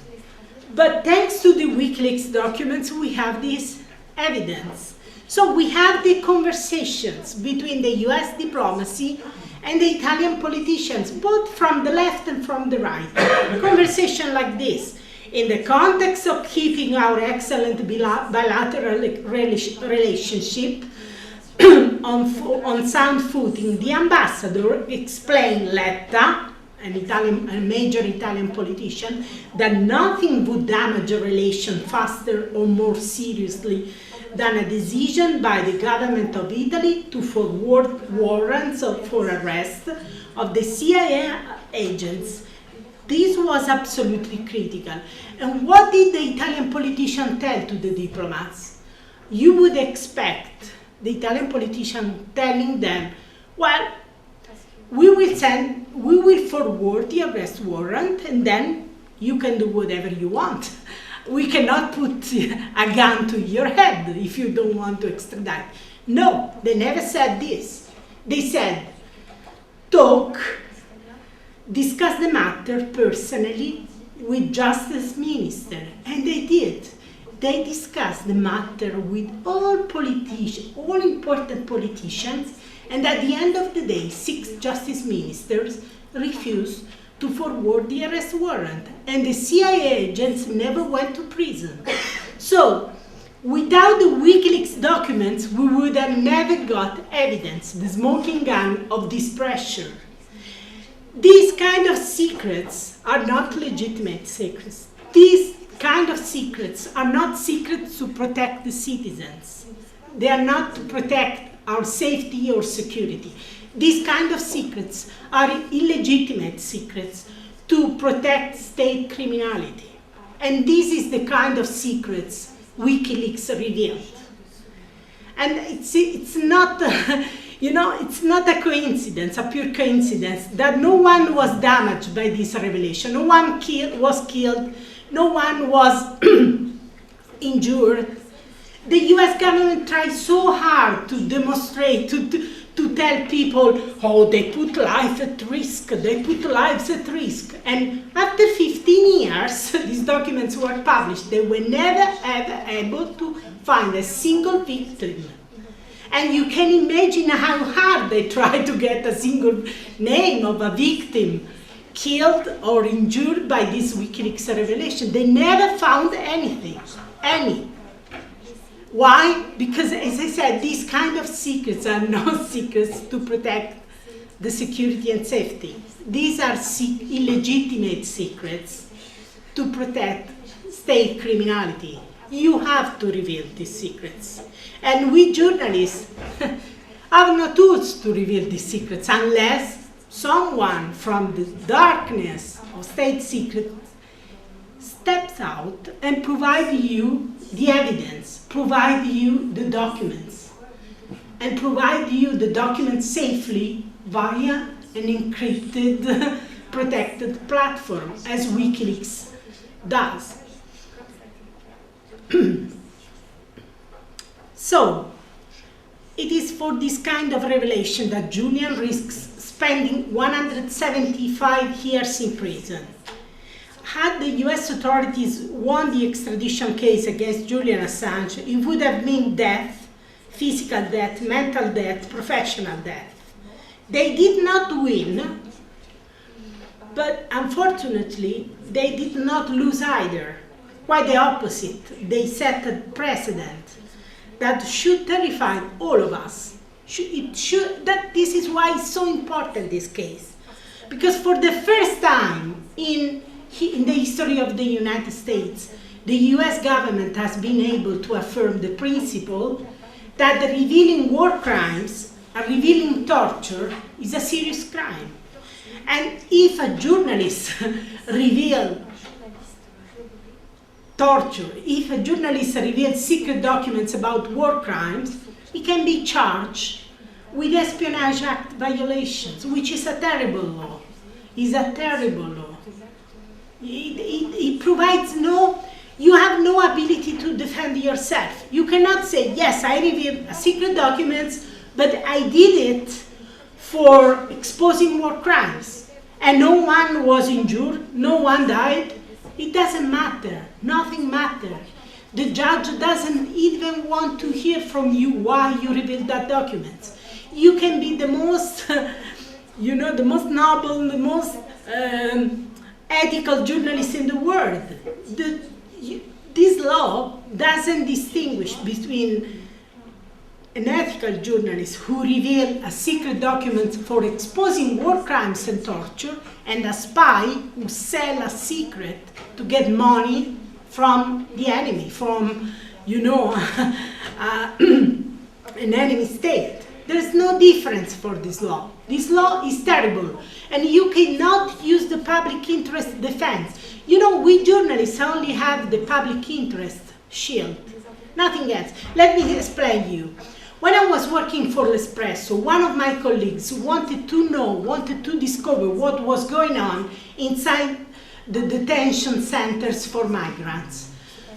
But thanks to the WikiLeaks documents, we have this evidence. So we have the conversations between the US diplomacy and the Italian politicians, both from the left and from the right. Conversation like this, in the context of keeping our excellent bilateral relationship on sound footing, the ambassador explained Letta, a major Italian politician, that nothing would damage a relation faster or more seriously than a decision by the government of Italy to forward warrants for arrest of the CIA agents This was absolutely critical. And what did the Italian politician tell to the diplomats? You would expect the Italian politician telling them, well, we will forward the arrest warrant, and then you can do whatever you want. We cannot put a gun to your head if you don't want to extradite. No, they never said this. They said, talk, discuss the matter personally with Justice Minister. And they did. They discussed the matter with all politicians, all important politicians, and at the end of the day, 6 justice ministers refused to forward the arrest warrant, and the CIA agents never went to prison. So, without the WikiLeaks documents, we would have never got evidence, the smoking gun of this pressure. These kind of secrets are not legitimate secrets. These kind of secrets are not secrets to protect the citizens. They are not to protect our safety or security. These kind of secrets are illegitimate secrets to protect state criminality. And this is the kind of secrets WikiLeaks revealed. And it's not, it's not a coincidence, a pure coincidence, that no one was damaged by this revelation. No one was killed, no one was injured. The US government tried so hard to demonstrate, to tell people, oh, they put life at risk, they put lives at risk. And after 15 years, these documents were published. They were never, ever able to find a single victim. And you can imagine how hard they tried to get a single name of a victim killed or injured by this WikiLeaks revelation. They never found anything, any. Why? Because, as I said, these kind of secrets are not secrets to protect the security and safety. These are illegitimate secrets to protect state criminality. You have to reveal these secrets. And we journalists have no tools to reveal these secrets unless someone from the darkness of state secrets steps out and provides you the evidence, provide you the documents, and provide you the documents safely via an encrypted, protected platform, as WikiLeaks does. So, it is for this kind of revelation that Julian risks spending 175 years in prison. Had the US authorities won the extradition case against Julian Assange, it would have meant death, physical death, mental death, professional death. They did not win, but unfortunately, they did not lose either. Quite the opposite. They set a precedent that should terrify all of us. This is why it's so important, this case. Because for the first time in the history of the United States, the US government has been able to affirm the principle that revealing war crimes, revealing torture, is a serious crime. And if a journalist reveals torture, if a journalist reveals secret documents about war crimes, he can be charged with Espionage Act violations, which is a terrible law. It's a terrible law. It provides you have no ability to defend yourself. You cannot say, yes, I revealed secret documents, but I did it for exposing war crimes. And no one was injured, no one died. It doesn't matter, nothing matters. The judge doesn't even want to hear from you why you revealed that document. You can be the most, the most noble, the most ethical journalist in the world. This law doesn't distinguish between an ethical journalist who reveals a secret document for exposing war crimes and torture, and a spy who sells a secret to get money from the enemy, from, an enemy state. There's no difference for this law. This law is terrible, and you cannot use the public interest defense. You know, we journalists only have the public interest shield, nothing else. Let me explain you. When I was working for L'Espresso, one of my colleagues wanted to discover what was going on inside the detention centers for migrants.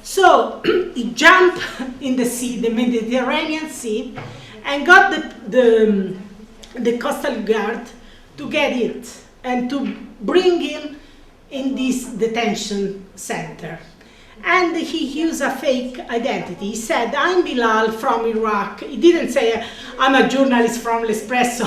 So he jumped in the sea, the Mediterranean Sea, and got the coastal guard to get it and to bring him in this detention center. And he used a fake identity. He said, I'm Bilal from Iraq. He didn't say, I'm a journalist from L'Espresso.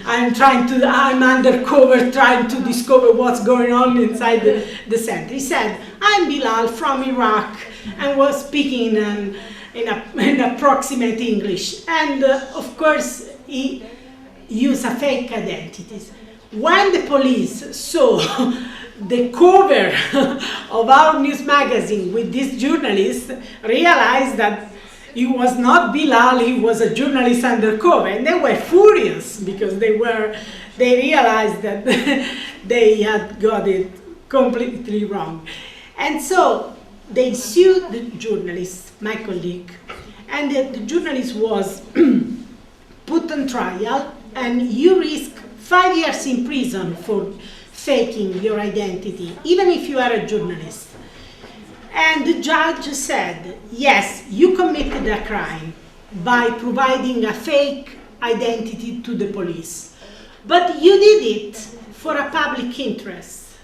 I'm undercover trying to discover what's going on inside the center. He said, I'm Bilal from Iraq, and was speaking in approximate English. And of course, he used a fake identity. When the police saw the cover of our news magazine with this journalist, realized that he was not Bilal, he was a journalist undercover, and they were furious because they realized that they had got it completely wrong. And so they sued the journalist, my colleague, and the journalist was put on trial, and you risk 5 years in prison for faking your identity, even if you are a journalist. And the judge said, yes, you committed a crime by providing a fake identity to the police, but you did it for a public interest,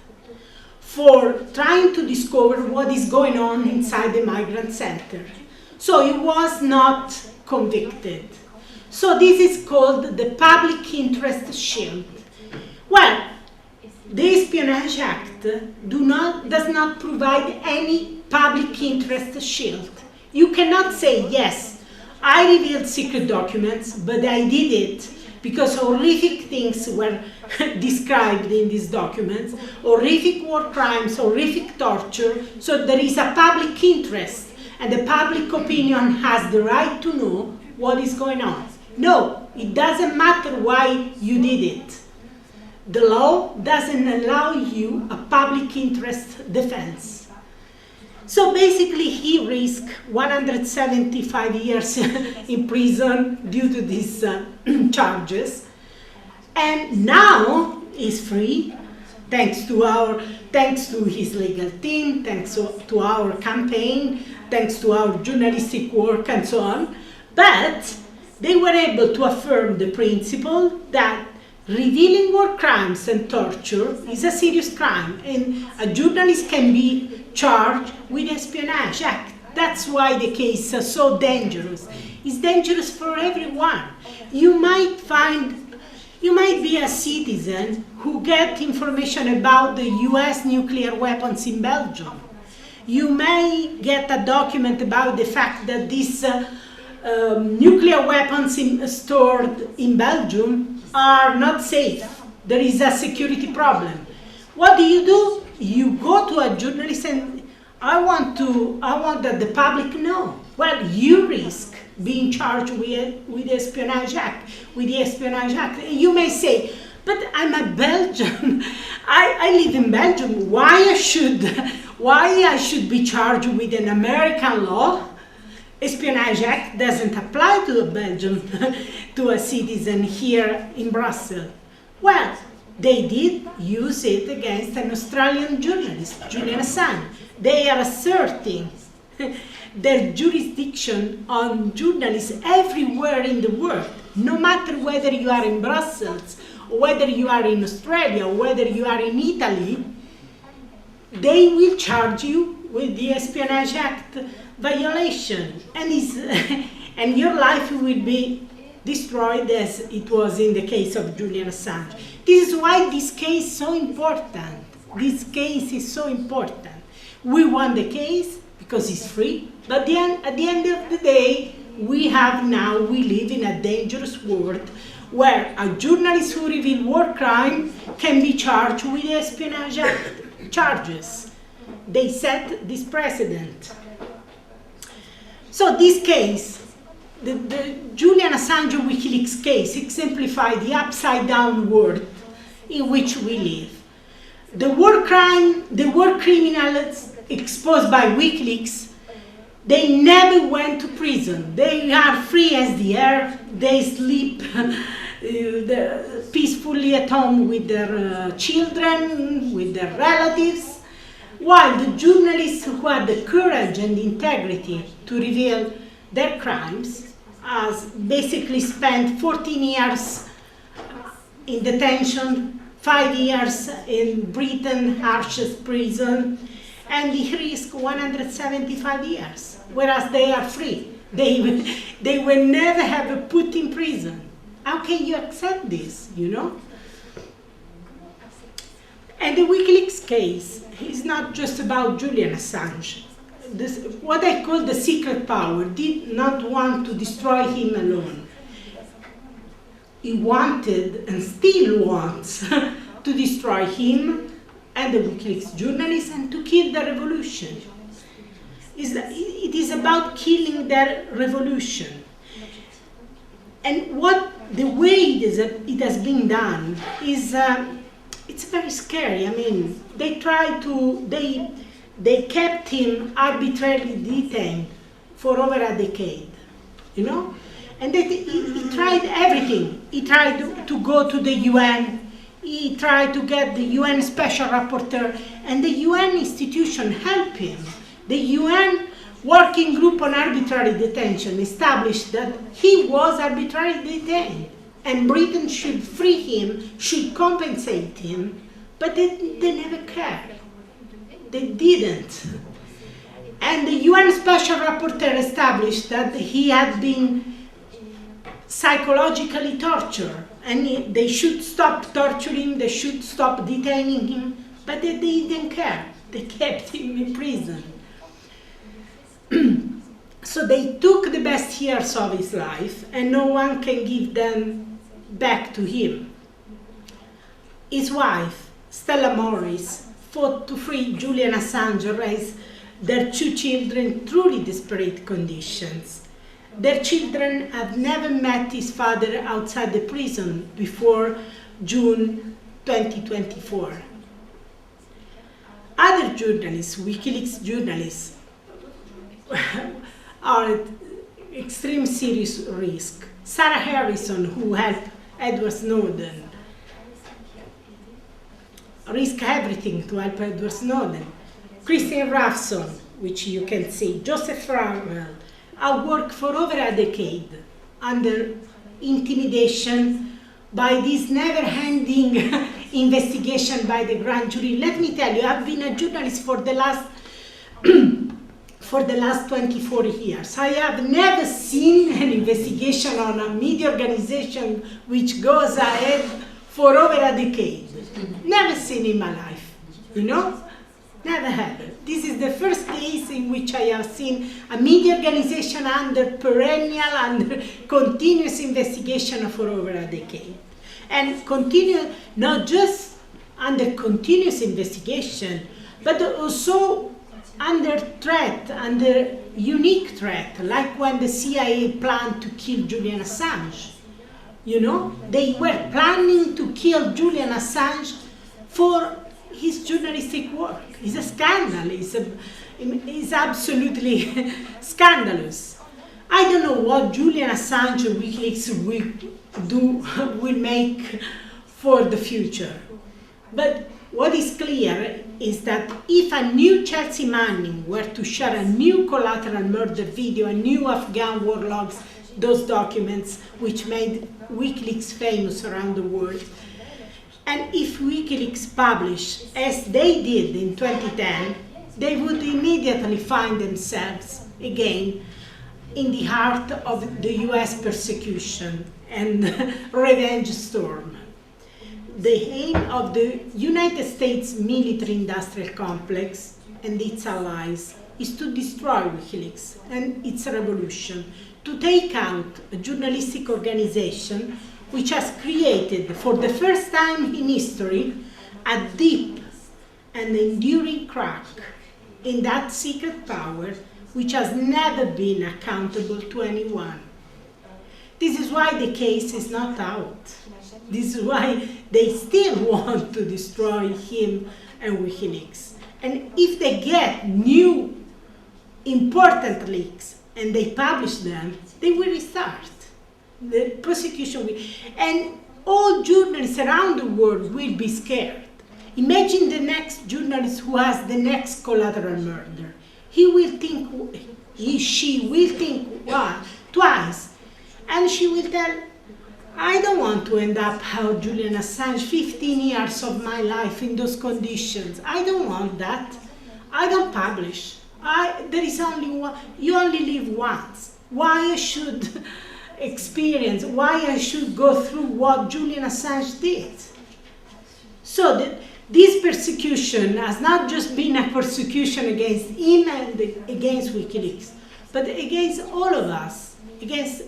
for trying to discover what is going on inside the migrant center. So he was not convicted. So this is called the public interest shield. Well, the Espionage Act does not provide any public interest shield. You cannot say, yes, I revealed secret documents, but I did it because horrific things were described in these documents, horrific war crimes, horrific torture, so there is a public interest, and the public opinion has the right to know what is going on. No, it doesn't matter why you did it. The law doesn't allow you a public interest defense. So basically he risked 175 years in prison due to these charges, and now he's free thanks to his legal team, thanks to our campaign, thanks to our journalistic work and so on. But they were able to affirm the principle that revealing war crimes and torture is a serious crime, and a journalist can be charged with the Espionage Act. That's why the case is so dangerous. It's dangerous for everyone. You might be a citizen who gets information about the US nuclear weapons in Belgium. You may get a document about the fact that these nuclear weapons stored in Belgium are not safe. There is a security problem. What do? You go to a journalist and I want that the public know. Well, you risk being charged with the Espionage Act, And you may say, but I'm a Belgian. I live in Belgium. Why I should be charged with an American law? Espionage Act doesn't apply to a Belgian, to a citizen here in Brussels. Well, they did use it against an Australian journalist, Julian Assange. They are asserting their jurisdiction on journalists everywhere in the world, no matter whether you are in Brussels, or whether you are in Australia, or whether you are in Italy. They will charge you with the Espionage Act violation, and your life will be destroyed as it was in the case of Julian Assange. This is why this case is so important. This case is so important. We won the case because it's free, but at the end of the day, we live in a dangerous world where a journalist who reveals war crime can be charged with Espionage Act charges. They set this precedent. So this case the Julian Assange WikiLeaks case exemplifies the upside-down world in which we live. The war criminals exposed by WikiLeaks, they never went to prison. They are free as the air. They sleep peacefully at home with their children, with their relatives, while the journalists who had the courage and integrity to reveal their crimes has basically spent 14 years in detention, 5 years in Britain's harshest prison, and they risk 175 years, whereas they are free. They will never have a put in prison. How can you accept this, you know? And the WikiLeaks case is not just about Julian Assange. What I call the secret power did not want to destroy him alone. He wanted and still wants to destroy him and the WikiLeaks journalists and to kill the revolution. It is about killing their revolution. And the way it has been done is, it's very scary. I mean, they kept him arbitrarily detained for over a decade, you know? And he tried everything. He tried to go to the UN. He tried to get the UN Special Rapporteur, and the UN institution helped him. The UN Working Group on Arbitrary Detention established that he was arbitrarily detained, and Britain should free him, should compensate him, but they never cared. They didn't. And the UN Special Rapporteur established that he had been psychologically tortured, and they should stop torturing, they should stop detaining him, but they didn't care. They kept him in prison. So they took the best years of his life, and no one can give them back to him. His wife, Stella Maurizi, fought to free Julian Assange and raise their 2 children in truly desperate conditions. Their children have never met his father outside the prison before June 2024. Other journalists, WikiLeaks journalists, are at extreme serious risk. Sarah Harrison, who helped Edward Snowden, risk everything to help Edward Snowden. Christine Ravson, which you can see, Joseph Farrell, I worked for over a decade under intimidation by this never-ending investigation by the grand jury. Let me tell you, I've been a journalist for the last 24 years. I have never seen an investigation on a media organization which goes ahead for over a decade. Never seen in my life, you know? Never have. This is the first case in which I have seen a media organization under continuous investigation for over a decade. And not just under continuous investigation, but also under threat, under unique threat, like when the CIA planned to kill Julian Assange. You know, they were planning to kill Julian Assange for his journalistic work. It's a scandal. It's absolutely scandalous. I don't know what Julian Assange and WikiLeaks will make for the future. But what is clear is that if a new Chelsea Manning were to share a new collateral murder video, a new Afghan war logs, those documents which made WikiLeaks famous around the world, and if WikiLeaks published, as they did in 2010, they would immediately find themselves again in the heart of the US persecution and revenge storm. The aim of the United States military-industrial complex and its allies is to destroy WikiLeaks and its revolution, to take out a journalistic organization which has created, for the first time in history, a deep and enduring crack in that secret power which has never been accountable to anyone. This is why the case is not out. This is why they still want to destroy him and WikiLeaks. And if they get new important leaks and they publish them, they will restart. The prosecution will, and all journalists around the world will be scared. Imagine the next journalist who has the next collateral murder. He will she will think twice, and she will tell, I don't want to end up how Julian Assange, 15 years of my life in those conditions. I don't want that. I don't publish. There is only one, you only live once. Why I should experience, why I should go through what Julian Assange did? So this persecution has not just been a persecution against him and against WikiLeaks, but against all of us, against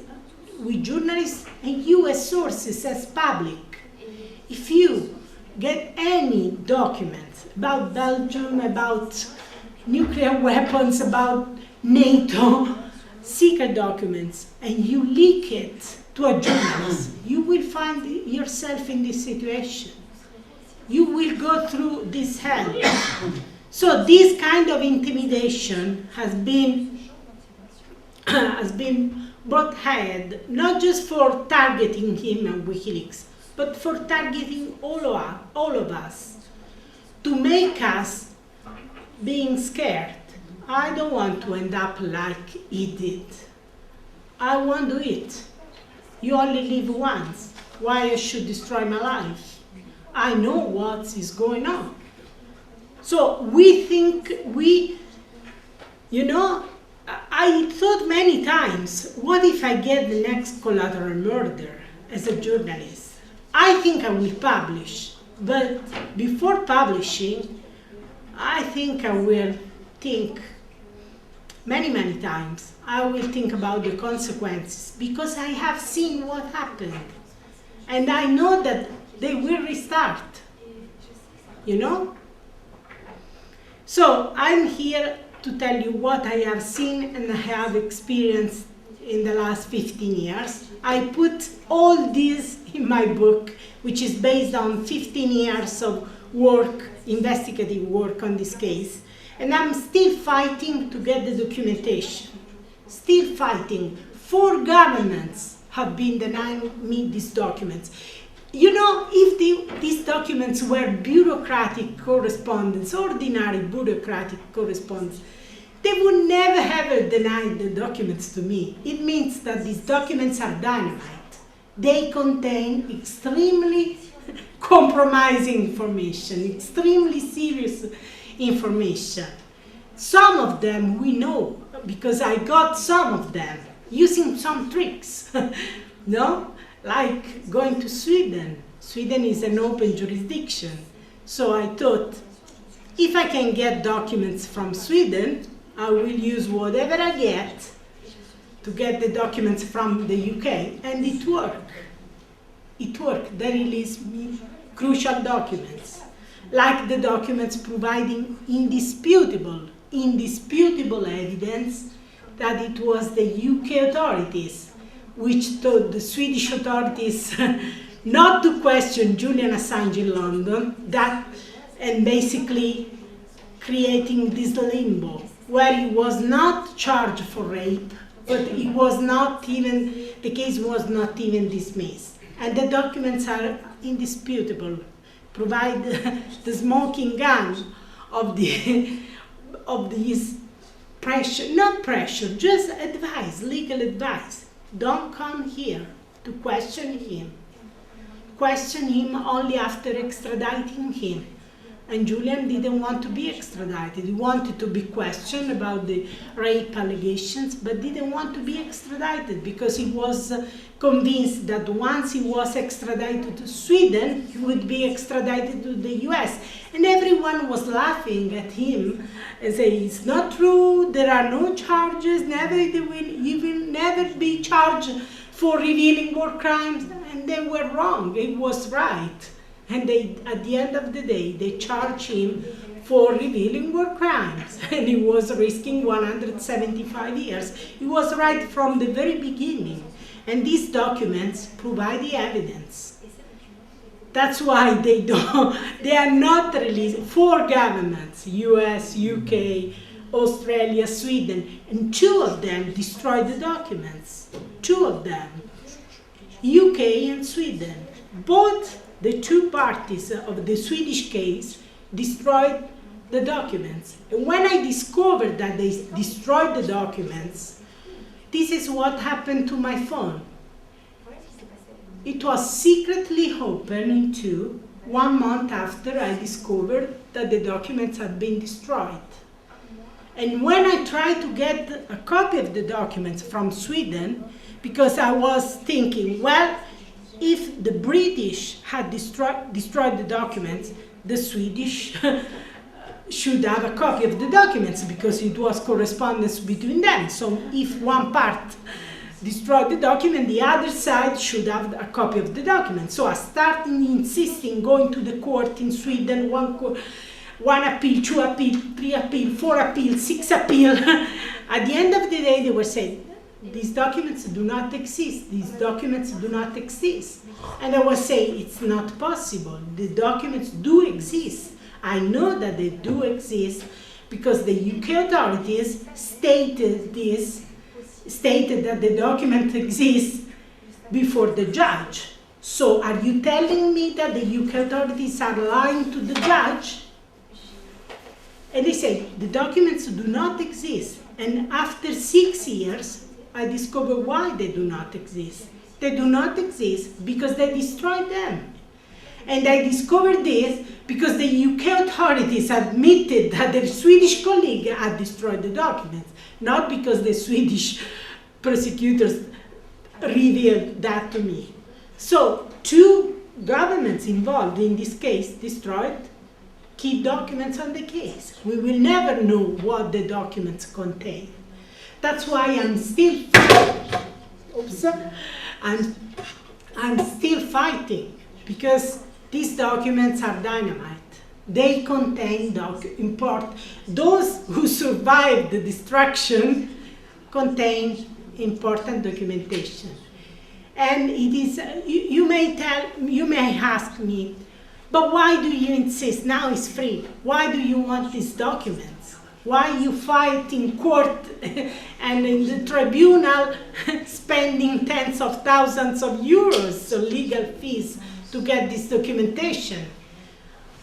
we journalists and you as sources, as public. If you get any documents about Belgium, about nuclear weapons, about NATO, secret documents, and you leak it to a journalist, you will find yourself in this situation. You will go through this hell. So this kind of intimidation has been brought ahead, not just for targeting him and WikiLeaks, but for targeting all of us, to make us being scared. I don't want to end up like he did. I won't do it. You only live once. Why I should destroy my life? I know what is going on. So we think I thought many times, what if I get the next collateral murder as a journalist? I think I will publish, but before publishing, I think I will think many times. I will think about the consequences, because I have seen what happened. And I know that they will restart, So I'm here to tell you what I have seen and I have experienced in the last 15 years. I put all this in my book, which is based on 15 years of work, investigative work on this case. And I'm still fighting to get the documentation. Still fighting. 4 governments have been denying me these documents. If these documents were bureaucratic correspondence, ordinary bureaucratic correspondence, they would never ever deny the documents to me. It means that these documents are dynamite. They contain extremely compromising information, extremely serious information. Some of them we know, because I got some of them using some tricks, like going to Sweden. Sweden is an open jurisdiction. So I thought, if I can get documents from Sweden, I will use whatever I get to get the documents from the UK. And it worked. It worked. They released me crucial documents, like the documents providing indisputable evidence that it was the UK authorities which told the Swedish authorities not to question Julian Assange in London, and basically creating this limbo where he was not charged for rape, but the case was not even dismissed. And the documents are indisputable, provide the smoking gun of this pressure, not pressure, just advice, legal advice. Don't come here to question him. Question him only after extraditing him. And Julian didn't want to be extradited. He wanted to be questioned about the rape allegations, but didn't want to be extradited because he was convinced that once he was extradited to Sweden, he would be extradited to the US. And everyone was laughing at him and saying, it's not true, there are no charges, he will never be charged for revealing war crimes. And they were wrong, it was right. And at the end of the day, they charged him for revealing war crimes. And he was risking 175 years. He was right from the very beginning. And these documents provide the evidence. That's why they are not released. 4 governments, US, UK, Australia, Sweden, and 2 of them destroyed the documents. 2 of them, UK and Sweden. Both the 2 parties of the Swedish case destroyed the documents. And when I discovered that they destroyed the documents, this is what happened to my phone. It was secretly opened in 2 1 month after I discovered that the documents had been destroyed. And when I tried to get a copy of the documents from Sweden, because I was thinking, well, if the British had destroyed the documents, the Swedish should have a copy of the documents because it was correspondence between them. So if one part destroyed the document, the other side should have a copy of the document. So I started insisting, going to the court in Sweden, one appeal, 2 appeal, 3 appeal, 4 appeal, 6 appeal. At the end of the day, they were saying, these documents do not exist. These documents do not exist. And I was saying, it's not possible. The documents do exist. I know that they do exist because the UK authorities stated that the document exists before the judge. So are you telling me that the UK authorities are lying to the judge? And they say, the documents do not exist. And after 6 years, I discovered why they do not exist. They do not exist because they destroyed them. And I discovered this because the UK authorities admitted that their Swedish colleague had destroyed the documents, not because the Swedish prosecutors revealed that to me. So 2 governments involved in this case destroyed key documents on the case. We will never know what the documents contain. That's why I'm still fighting, because these documents are dynamite. They contain those who survived the destruction contain important documentation. And it is, you may ask me, but why do you insist? Now it's free. Why do you want these documents? Why you fight in court and in the tribunal spending tens of thousands of euros on legal fees to get this documentation?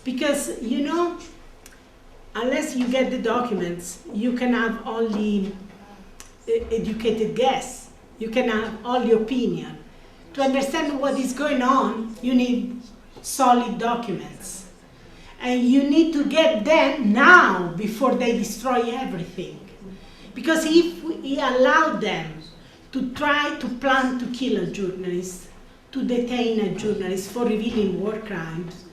Because, you know, unless you get the documents, you can have only educated guess. You can have only opinion. To understand what is going on, you need solid documents. And you need to get them now before they destroy everything. Because if we allow them to try to plan to kill a journalist, to detain a journalist for revealing war crimes,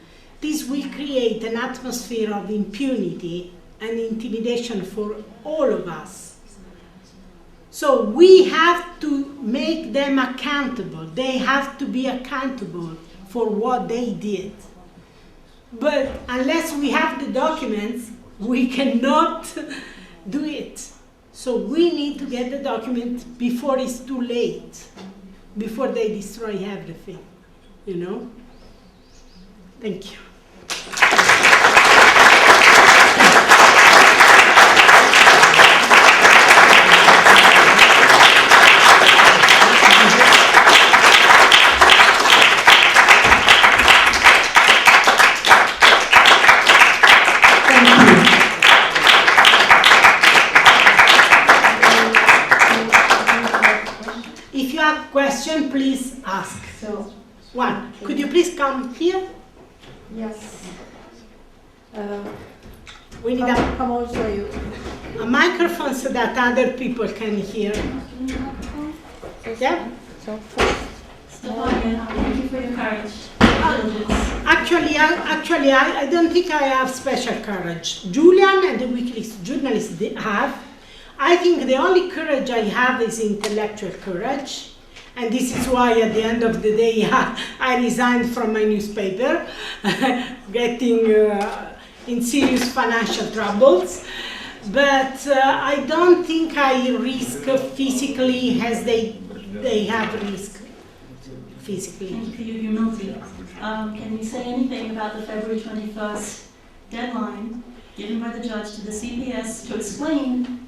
this will create an atmosphere of impunity and intimidation for all of us. So we have to make them accountable. They have to be accountable for what they did. But unless we have the documents, we cannot do it. So we need to get the document before it's too late, before they destroy everything, you know? Thank you. Question, please ask.
So,
one, could you please come here?
Yes.
We need
come also you.
a microphone so that other people can hear. Yeah?
So first,
Stefania, thank you for your courage.
Actually, I don't think I have special courage. Julian and the WikiLeaks journalists they have. I think the only courage I have is intellectual courage. And this is why at the end of the day I resigned from my newspaper, getting in serious financial troubles. But I don't think I risk physically as they they have risk physically.
Thank you for your humility. Can you say anything about the February 21st deadline given by the judge to the CPS to explain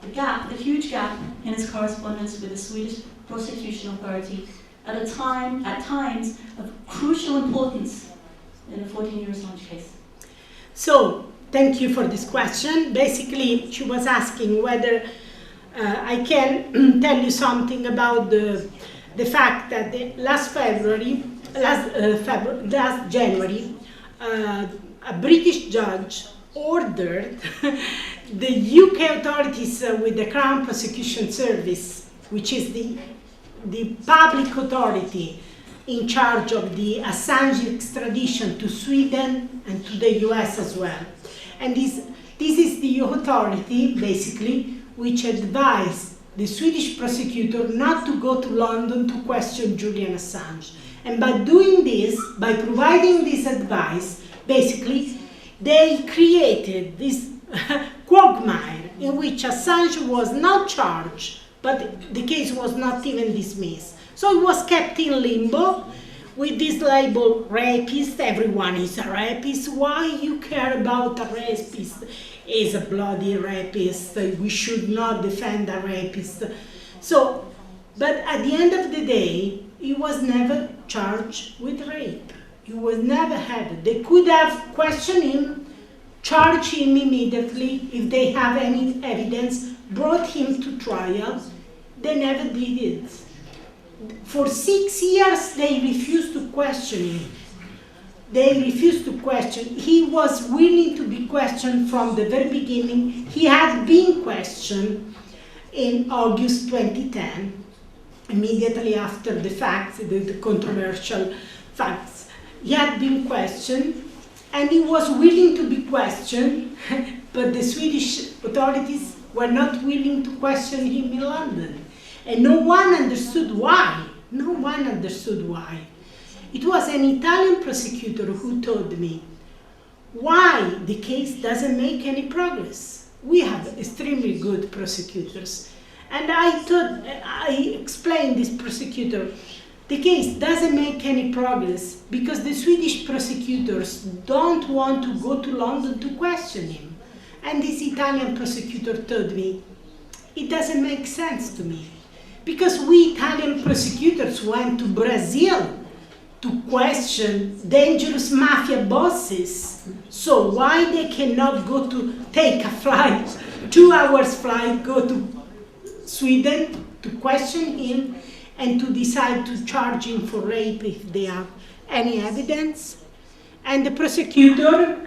the gap, the huge gap in its correspondence with the Swedish Prosecution Authority at times of crucial importance in the 14-year Assange case?
So, thank you for this question. Basically, she was asking whether I can tell you something about the fact that last January, a British judge ordered the UK authorities with the Crown Prosecution Service, which is the public authority in charge of the Assange extradition to Sweden and to the US as well. And this is the authority, basically, which advised the Swedish prosecutor not to go to London to question Julian Assange. And by doing this, by providing this advice, basically, they created this quagmire in which Assange was not charged, but the case was not even dismissed. So it was kept in limbo with this label, rapist. Everyone is a rapist. Why you care about a rapist? Is a bloody rapist. We should not defend a rapist. So, but at the end of the day, he was never charged with rape. He was never had. They could have questioned him, charged him immediately if they have any evidence, brought him to trial. They never did it. For 6 years, they refused to question him. They refused to question. He was willing to be questioned from the very beginning. He had been questioned in August 2010, immediately after the facts, the controversial facts. He had been questioned, and he was willing to be questioned, but the Swedish authorities were not willing to question him in London. And no one understood why. No one understood why. It was an Italian prosecutor who told me why the case doesn't make any progress. We have extremely good prosecutors. And I explained this prosecutor, the case doesn't make any progress because the Swedish prosecutors don't want to go to London to question him. And this Italian prosecutor told me, it doesn't make sense to me. Because we Italian prosecutors went to Brazil to question dangerous mafia bosses. So why they cannot go to take a flight, 2 hours flight, go to Sweden to question him and to decide to charge him for rape if they have any evidence? And the prosecutor,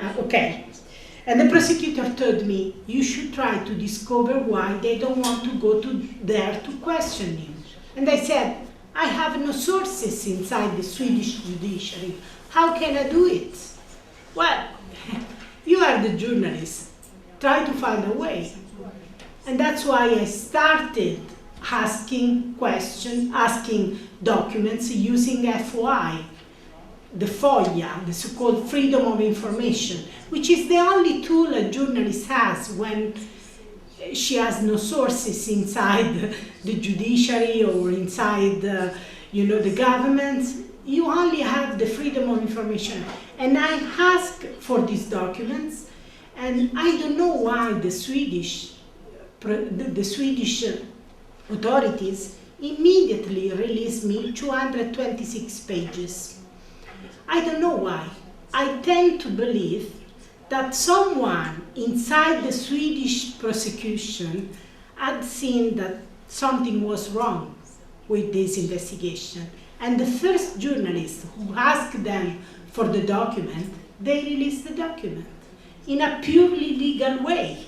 and the prosecutor told me, you should try to discover why they don't want to go there to question him. And I said, I have no sources inside the Swedish judiciary. How can I do it? Well, you are the journalist. Try to find a way. And that's why I started asking questions, asking documents using FOI, the FOIA, the so-called Freedom of Information, which is the only tool a journalist has when she has no sources inside the judiciary or inside the government. You only have the Freedom of Information. And I asked for these documents, and I don't know why the Swedish authorities immediately released me 226 pages. I don't know why. I tend to believe that someone inside the Swedish prosecution had seen that something was wrong with this investigation. And the first journalist who asked them for the document, they released the document in a purely legal way.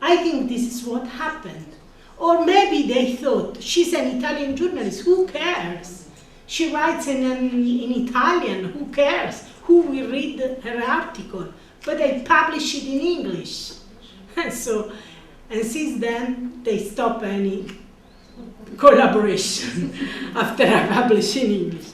I think this is what happened. Or maybe they thought, she's an Italian journalist, who cares? She writes in Italian, who cares? Who will read her article? But they publish it in English. And since then, they stop any collaboration after I publish in English.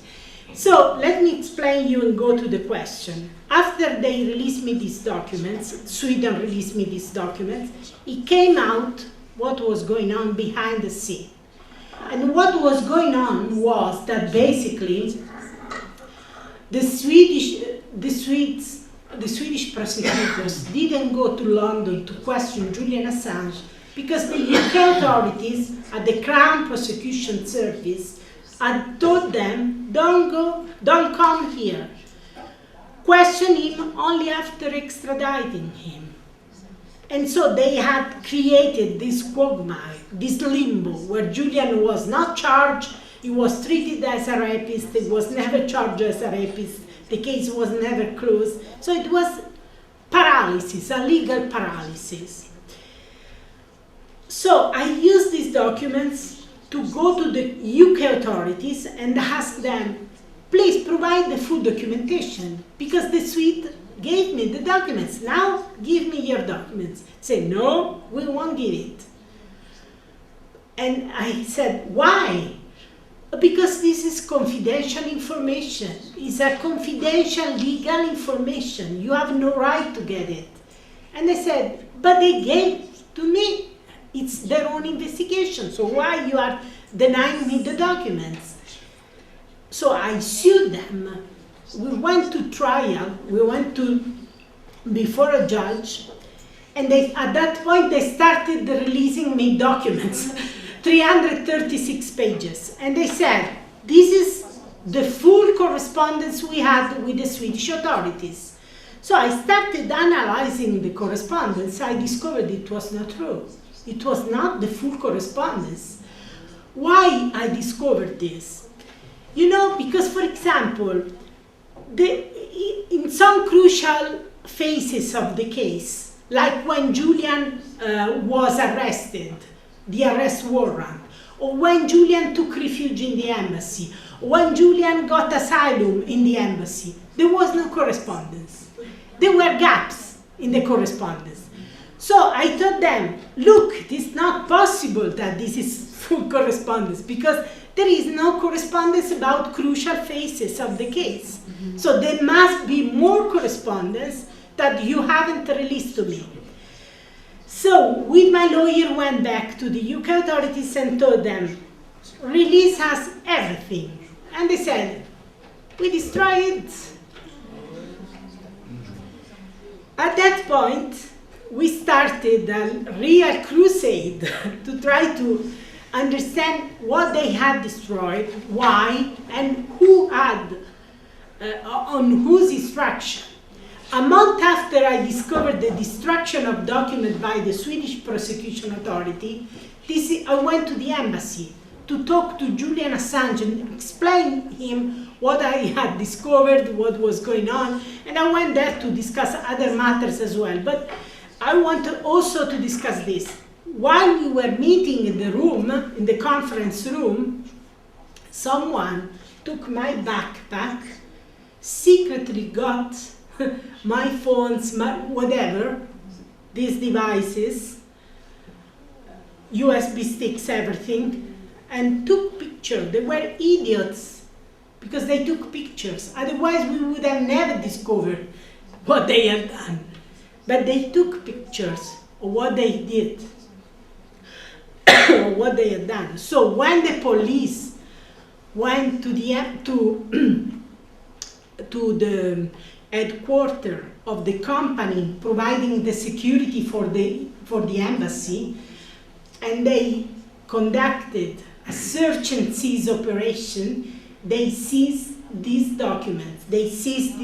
So let me explain you and go to the question. After they released me these documents, Sweden released me these documents, it came out what was going on behind the scene. And what was going on was that basically the Swedish prosecutors didn't go to London to question Julian Assange because the UK authorities at the Crown Prosecution Service had told them, don't come here. Question him only after extraditing him. And so they had created this quagmire, this limbo, where Julian was not charged, he was treated as a rapist, he was never charged as a rapist, the case was never closed. So it was paralysis, a legal paralysis. So I used these documents to go to the UK authorities and ask them, please provide the full documentation, because the Swede gave me the documents. Now give me your documents. Say, no, we won't give it. And I said, why? Because this is confidential information. It's a confidential legal information. You have no right to get it. And they said, but they gave to me. It's their own investigation. So why you are denying me the documents? So I sued them. We went to trial. We went before a judge. And at that point, they started releasing me documents. 336 pages. And they said, this is the full correspondence we had with the Swedish authorities. So I started analyzing the correspondence. I discovered it was not true. It was not the full correspondence. Why I discovered this? You know, because for example, in some crucial phases of the case, like when Julian was arrested, the arrest warrant, or when Julian took refuge in the embassy, or when Julian got asylum in the embassy, there was no correspondence. There were gaps in the correspondence. So I told them, look, it is not possible that this is full correspondence because there is no correspondence about crucial phases of the case. Mm-hmm. So there must be more correspondence that you haven't released to me. So, with my lawyer, went back to the UK authorities and told them, release us everything. And they said, we destroy it. At that point, we started a real crusade to try to understand what they had destroyed, why, and who had, on whose instruction. A month after I discovered the destruction of documents by the Swedish Prosecution Authority, I went to the embassy to talk to Julian Assange and explain him what I had discovered, what was going on, and I went there to discuss other matters as well. But I wanted also to discuss this. While we were meeting in the room, in the conference room, someone took my backpack, secretly got my phones, whatever, these devices, USB sticks, everything, and took pictures. They were idiots because they took pictures. Otherwise, we would have never discovered what they had done. But they took pictures of what they did, or what they had done. So when the police went to the headquarters of the company providing the security for the embassy, and they conducted a search and seize operation, they seized these documents, they seized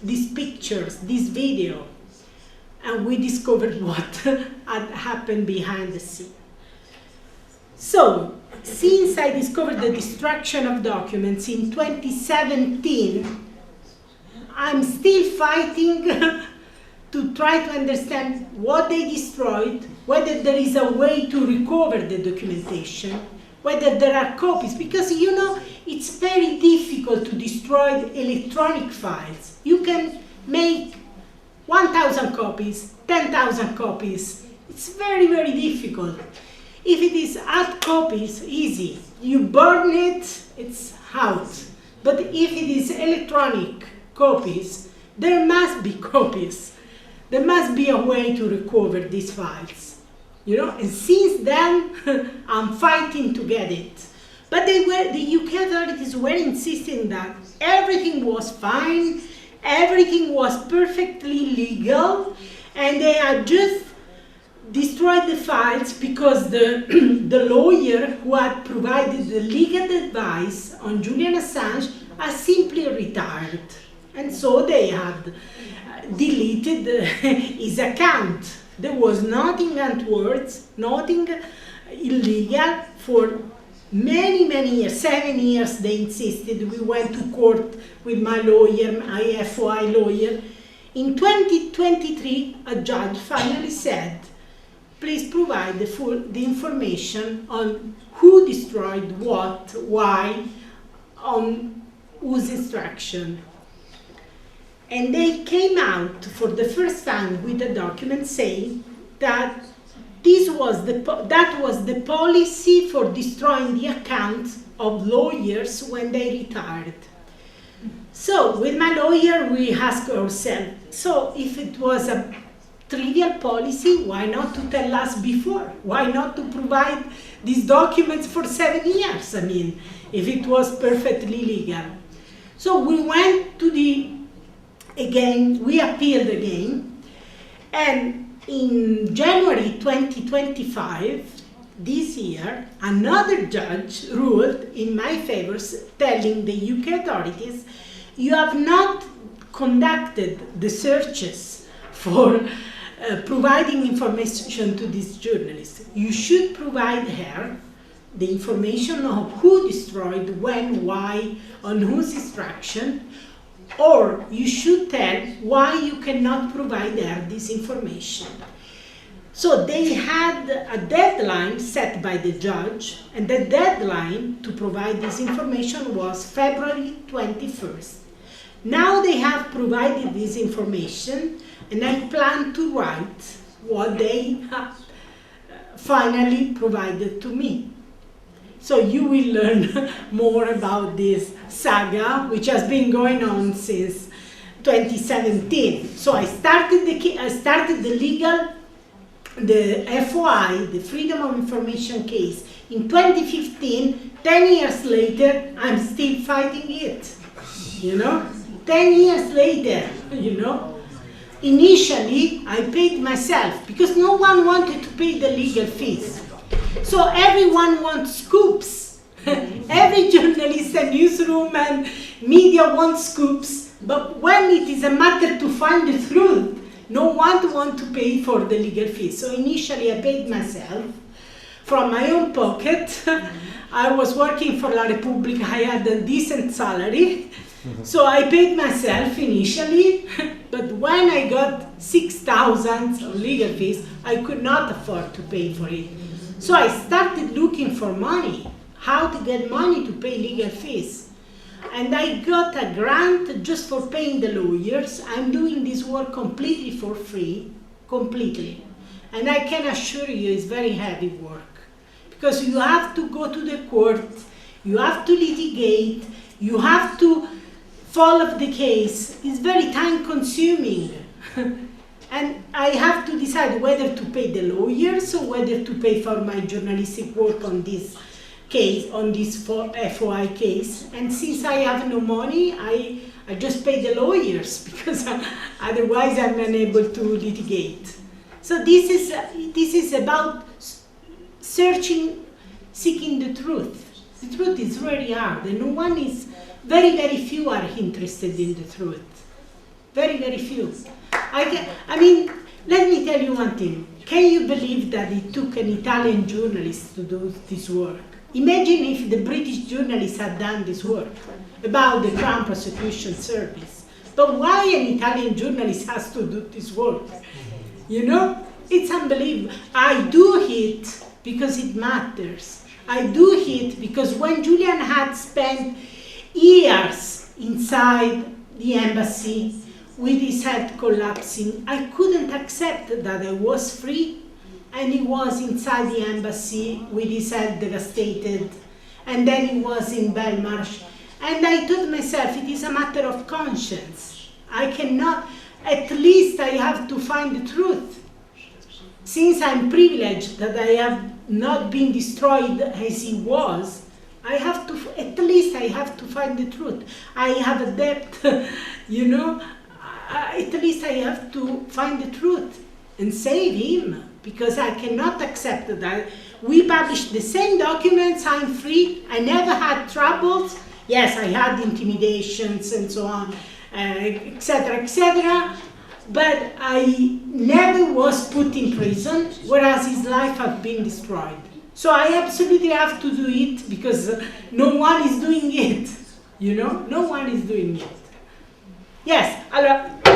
these pictures, this video, and we discovered what had happened behind the scene. So, since I discovered the destruction of documents in 2017, I'm still fighting to try to understand what they destroyed, whether there is a way to recover the documentation, whether there are copies, because you know, it's very difficult to destroy electronic files. You can make 1,000 copies, 10,000 copies. It's very, very difficult. If it is hard copies, easy. You burn it, it's out. But if it is electronic copies, there must be copies. There must be a way to recover these files. you know, and since then, I'm fighting to get it. But the UK authorities were insisting that everything was fine, everything was perfectly legal, and they had just destroyed the files because the lawyer who had provided the legal advice on Julian Assange had simply retired. And so they had deleted his account. There was nothing untoward, nothing illegal for many, many years, 7 years they insisted. We went to court with my lawyer, my FOI lawyer. In 2023, a judge finally said, please provide the information on who destroyed what, why, on whose instruction. And they came out for the first time with a document saying that that was the policy for destroying the accounts of lawyers when they retired. So with my lawyer, we asked ourselves, so if it was a trivial policy, why not to tell us before? Why not to provide these documents for 7 years? I mean, if it was perfectly legal. So we went to we appealed again, and in January 2025, this year, another judge ruled in my favor, telling the UK authorities, you have not conducted the searches for providing information to this journalist. You should provide her the information of who destroyed, when, why, on whose instruction, or you should tell why you cannot provide her this information. So they had a deadline set by the judge, and the deadline to provide this information was February 21st. Now they have provided this information, and I plan to write what they have finally provided to me. So you will learn more about this saga, which has been going on since 2017. So I started the FOI, the Freedom of Information case, in 2015. 10 years later, I'm still fighting it, you know? 10 years later, you know? Initially, I paid myself because no one wanted to pay the legal fees. So everyone wants scoops. Every journalist and newsroom and media wants scoops. But when it is a matter to find the truth, no one wants to pay for the legal fees. So initially I paid myself from my own pocket. I was working for La Repubblica. I had a decent salary. So I paid myself initially, but when I got 6,000 of legal fees, I could not afford to pay for it. So I started looking for money, how to get money to pay legal fees. And I got a grant just for paying the lawyers. I'm doing this work completely for free, completely. And I can assure you it's very heavy work. Because you have to go to the court, you have to litigate, you have to follow the case. It's very time consuming. And I have to decide whether to pay the lawyers or whether to pay for my journalistic work on this case, on this FOI case. And since I have no money, I just pay the lawyers because otherwise I'm unable to litigate. So this is about searching, seeking the truth. The truth is very hard, and no one is, very, very few are interested in the truth. Very, very few. I mean, let me tell you one thing. Can you believe that it took an Italian journalist to do this work? Imagine if the British journalists had done this work about the Crown Prosecution Service. But why an Italian journalist has to do this work? You know, it's unbelievable. I do it because it matters. I do it because when Julian had spent years inside the embassy with his head collapsing, I couldn't accept that I was free and he was inside the embassy with his head devastated, and then he was in Belmarsh. And I told myself, it is a matter of conscience. I cannot, at least I have to find the truth. since I'm privileged that I have not been destroyed as he was, I have to, at least I have to find the truth. I have a debt, you know, at least I have to find the truth and save him, because I cannot accept that. We published the same documents, I'm free, I never had troubles. Yes, I had intimidations and so on, etc., but I never was put in prison, whereas his life had been destroyed. So I absolutely have to do it, because no one is doing it, you know? No one is doing it. Yes,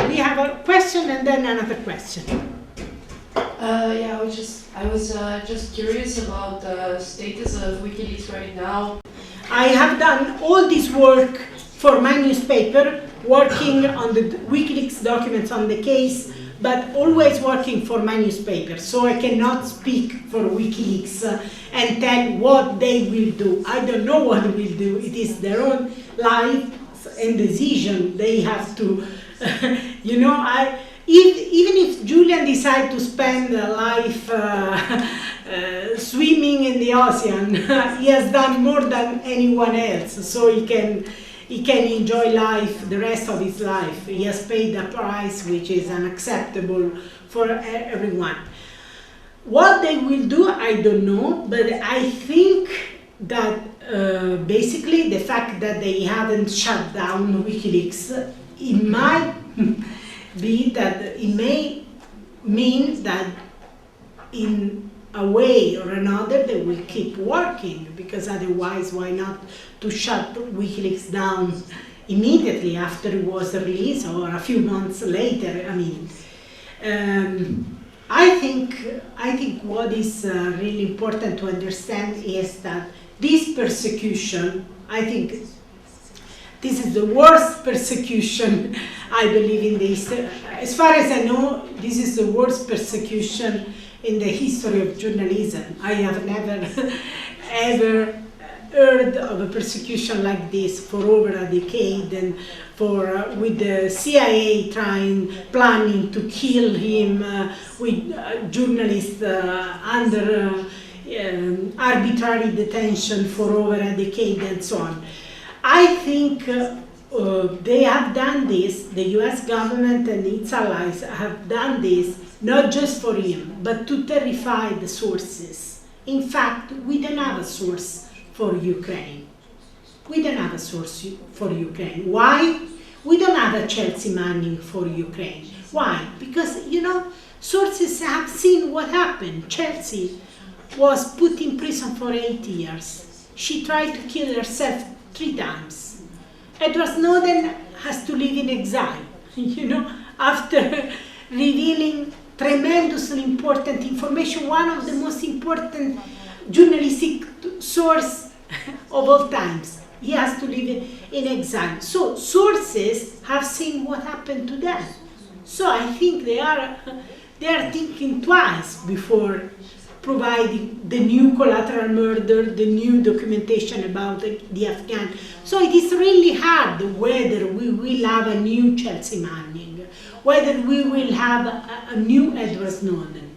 we have a question and then another question.
Yeah, I was just curious about the status of WikiLeaks right now.
I have done all this work for my newspaper, working on the WikiLeaks documents on the case, but always working for my newspaper. So I cannot speak for WikiLeaks and tell what they will do. I don't know what they will do. It is their own life and decision. They have to, you know, even if Julian decides to spend a life swimming in the ocean, he has done more than anyone else, so he can enjoy life the rest of his life. He has paid a price which is unacceptable for everyone. What they will do, I don't know, but I think that basically the fact that they haven't shut down WikiLeaks, it might be that it may mean that in a way or another they will keep working, because otherwise why not to shut WikiLeaks down immediately after it was released or a few months later? I mean, I think what is really important to understand is that this persecution, I think this is the worst persecution, I believe, in the history. As far as I know, this is the worst persecution in the history of journalism. I have never ever heard of a persecution like this for over a decade, and with the CIA planning to kill him, with journalists under arbitrary detention for over a decade and so on. I think they have done this, the US government and its allies have done this not just for him, but to terrify the sources. In fact, we don't have a source for Ukraine. We don't have a source for Ukraine. Why? We don't have a Chelsea Manning for Ukraine. Why? Because, you know, sources have seen what happened. Chelsea was put in prison for 8 years. She tried to kill herself 3 times. Edward Snowden has to live in exile, you know, after revealing tremendously important information, one of the most important journalistic source of all times. He has to live in exile. So sources have seen what happened to them. So I think they are thinking twice before providing the new collateral murder, the new documentation about the Afghan. So it is really hard whether we will have a new Chelsea Manning, whether we will have a new Edward Snowden.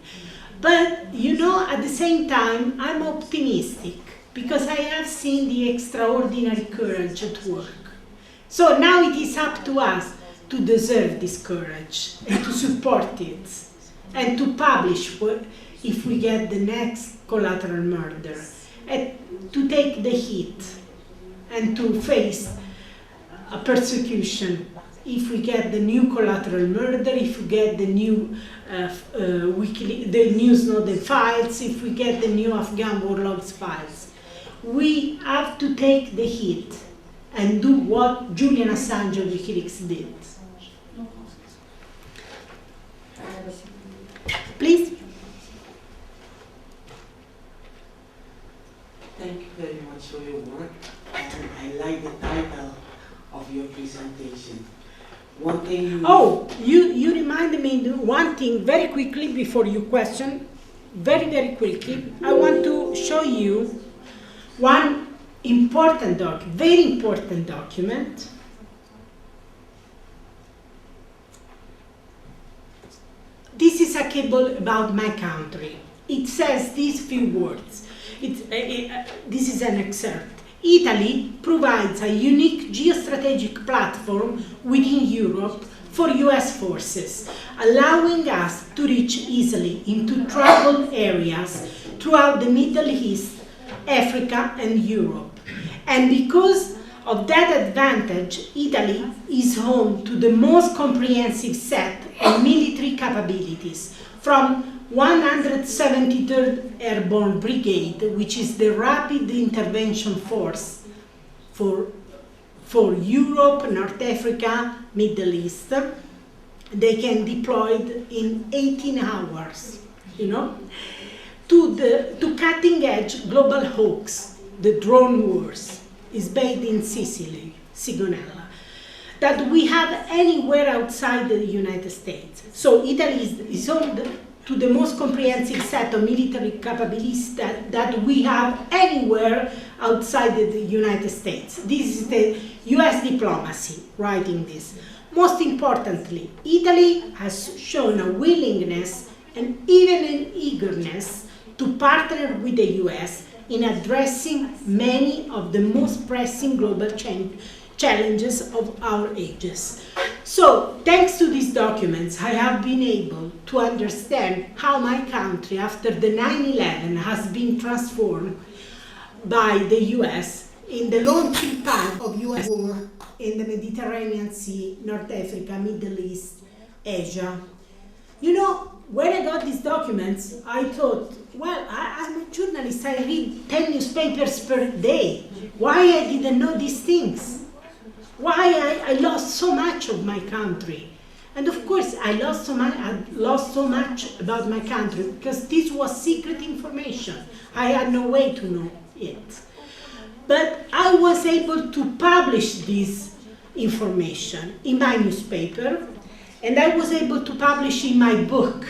But, you know, at the same time, I'm optimistic, because I have seen the extraordinary courage at work. So now it is up to us to deserve this courage and to support it and to publish if we get the next collateral murder, and to take the heat and to face a persecution if we get the new collateral murder, if we get the new the new Snowden files, if we get the new Afghan warlords files. We have to take the heat and do what Julian Assange of WikiLeaks did. Please.
Thank you very much for your work, and I like the title of your presentation. One thing
you reminded me one thing very quickly before you question, very quickly. I want to show you one important very important document. This is inexplicable about my country. It says these few words. This is an excerpt. Italy provides a unique geostrategic platform within Europe for US forces, allowing us to reach easily into troubled areas throughout the Middle East, Africa, and Europe. And because of that advantage, Italy is home to the most comprehensive set of military capabilities, from 173rd Airborne Brigade, which is the rapid intervention force for Europe, North Africa, Middle East. They can deploy it in 18 hours, to cutting-edge global hawks, the drone wars, is based in Sicily, Sigonella, that we have anywhere outside the United States. So Italy is home to the most comprehensive set of military capabilities that we have anywhere outside the United States. This is the US diplomacy writing this. Most importantly, Italy has shown a willingness and even an eagerness to partner with the US in addressing many of the most pressing global challenges of our ages. So, thanks to these documents, I have been able to understand how my country, after the 9/11, has been transformed by the US in the launching pad of US war in the Mediterranean Sea, North Africa, Middle East, Asia. When I got these documents, I thought, well, I'm a journalist, I read 10 newspapers per day. Why I didn't know these things? Why I lost so much of my country? And of course, I lost so much about my country because this was secret information. I had no way to know it. But I was able to publish this information in my newspaper, and I was able to publish in my book.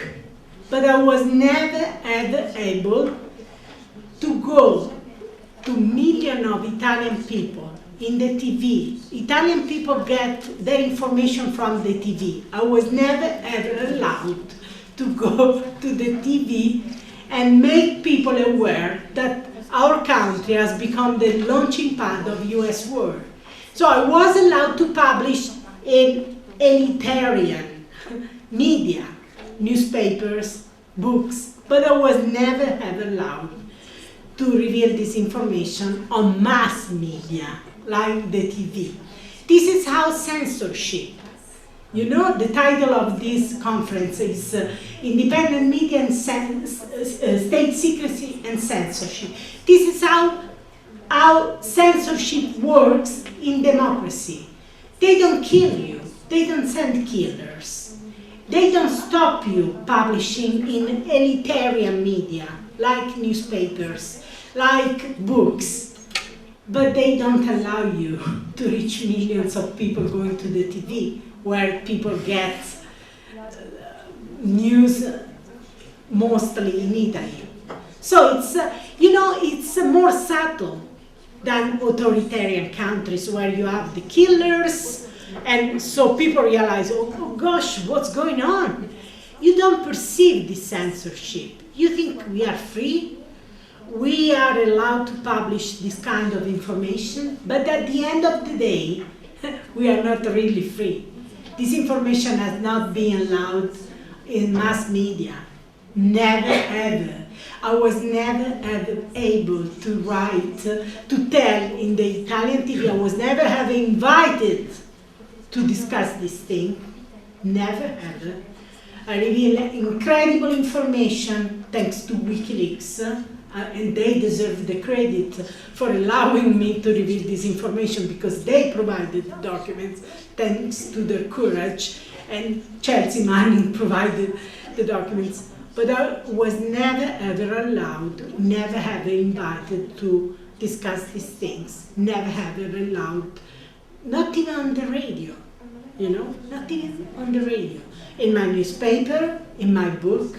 But I was never ever able to go to millions of Italian people in the TV. Italian people get their information from the TV. I was never ever allowed to go to the TV and make people aware that our country has become the launching pad of US war. So I was allowed to publish in elitarian media, newspapers, books, but I was never ever allowed to reveal this information on mass media, like the TV. This is how censorship, the title of this conference is Independent Media and State Secrecy and Censorship. This is how censorship works in democracy. They don't kill you, they don't send killers. They don't stop you publishing in elitarian media, like newspapers, like books, but they don't allow you to reach millions of people going to the TV, where people get news mostly in Italy. So it's more subtle than authoritarian countries where you have the killers, and so people realize, oh gosh, what's going on? You don't perceive this censorship. You think we are free? We are allowed to publish this kind of information, but at the end of the day, we are not really free. This information has not been allowed in mass media. Never ever. I was never ever able to write, to tell in the Italian TV. I was never ever invited to discuss this thing. Never ever. I reveal incredible information thanks to WikiLeaks, and they deserve the credit for allowing me to reveal this information because they provided the documents thanks to their courage, and Chelsea Manning provided the documents. But I was never ever allowed, never ever invited to discuss these things, never ever allowed, not even on the radio, not even on the radio, in my newspaper, in my book,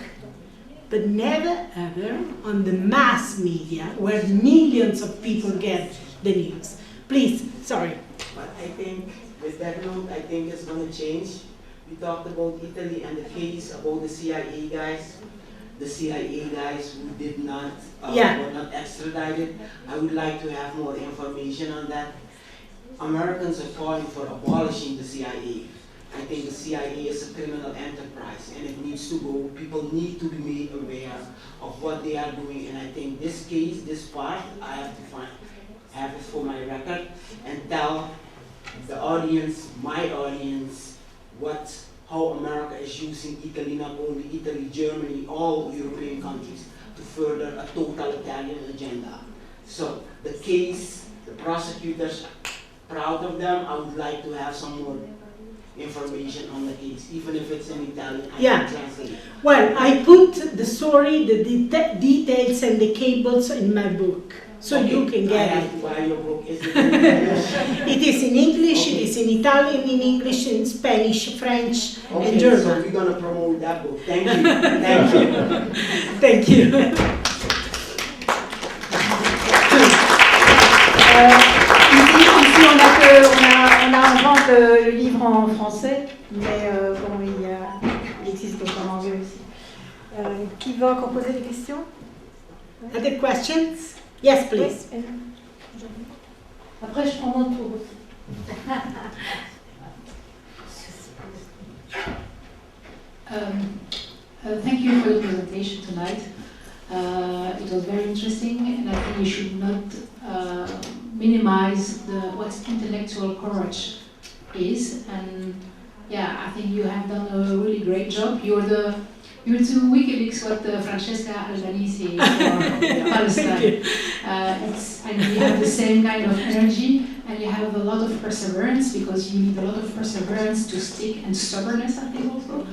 but never ever on the mass media where millions of people get the news. Please, sorry.
But I think with that note, I think it's going to change we talked about Italy and the case about the CIA guys. The CIA guys who did not, were not extradited. I would like to have more information on that. Americans are calling for abolishing the CIA. I think the CIA is a criminal enterprise and it needs to go. People need to be made aware of what they are doing, and I think this case, this part, I have to have it for my record and tell the audience, my audience, how America is using Italy, not only Italy, Germany, all European countries, to further a totalitarian agenda. So the case, the prosecutors, proud of them. I would like to have some more information on the case, even if it's in Italian. I can translate.
Well, I put the story, the details and the cables in my book, so okay, you can get it.
Why your book is it in English?
It is in English, okay. It is in Italian, in English, in Spanish, French, and German.
So we're going to promote that book. Thank you. Thank you.
Thank you.
Ici, on a en vente le livre en français, mais bon, il existe donc en anglais aussi. Qui va encore poser des questions?
Other questions? Yes, please.
Après, je prends mon tour.
Thank you for the presentation tonight. It was very interesting, and I think you should not minimize what intellectual courage is. And yeah, I think you have done a really great job. You're to WikiLeaks what Francesca Albanese is for Palestine. And you have the same kind of energy, and you have a lot of perseverance, because you need a lot of perseverance to stick, and stubbornness, I think, also.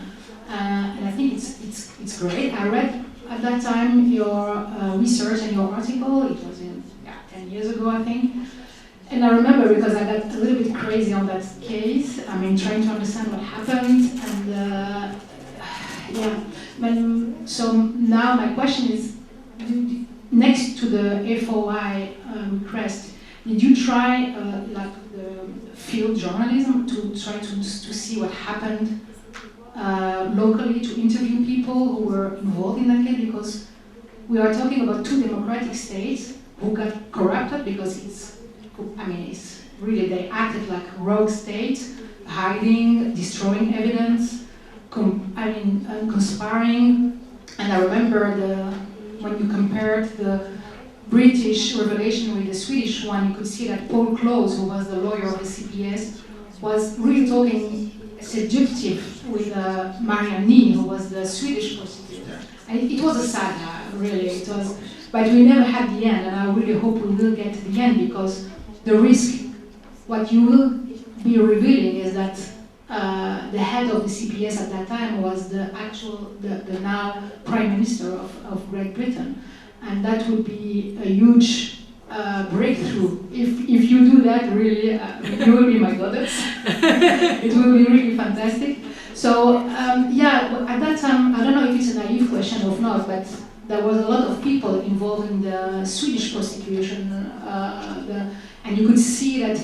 And I think it's great. I read at that time your research and your article. It was 10 years ago, I think. And I remember, because I got a little bit crazy on that case. I mean, trying to understand what happened, and so now my question is, next to the FOI request, did you try like the field journalism to try to see what happened locally, to interview people who were involved in that case? Because we are talking about two democratic states who got corrupted, because it's really, they acted like rogue states, hiding, destroying evidence, conspiring. And I remember when you compared the British revelation with the Swedish one, you could see that Paul Close, who was the lawyer of the CPS, was really talking seductive with Marianne Nee, who was the Swedish prosecutor. And it was a saga, really. It was, but we never had the end, and I really hope we will get to the end, because the risk, what you will be revealing, is that the head of the CPS at that time was the now Prime Minister of Great Britain, and that would be a huge breakthrough. If you do that, really, you will be my goddess. It will be really fantastic. So at that time, I don't know if it's a naive question or not, but there was a lot of people involved in the Swedish prosecution, and you could see that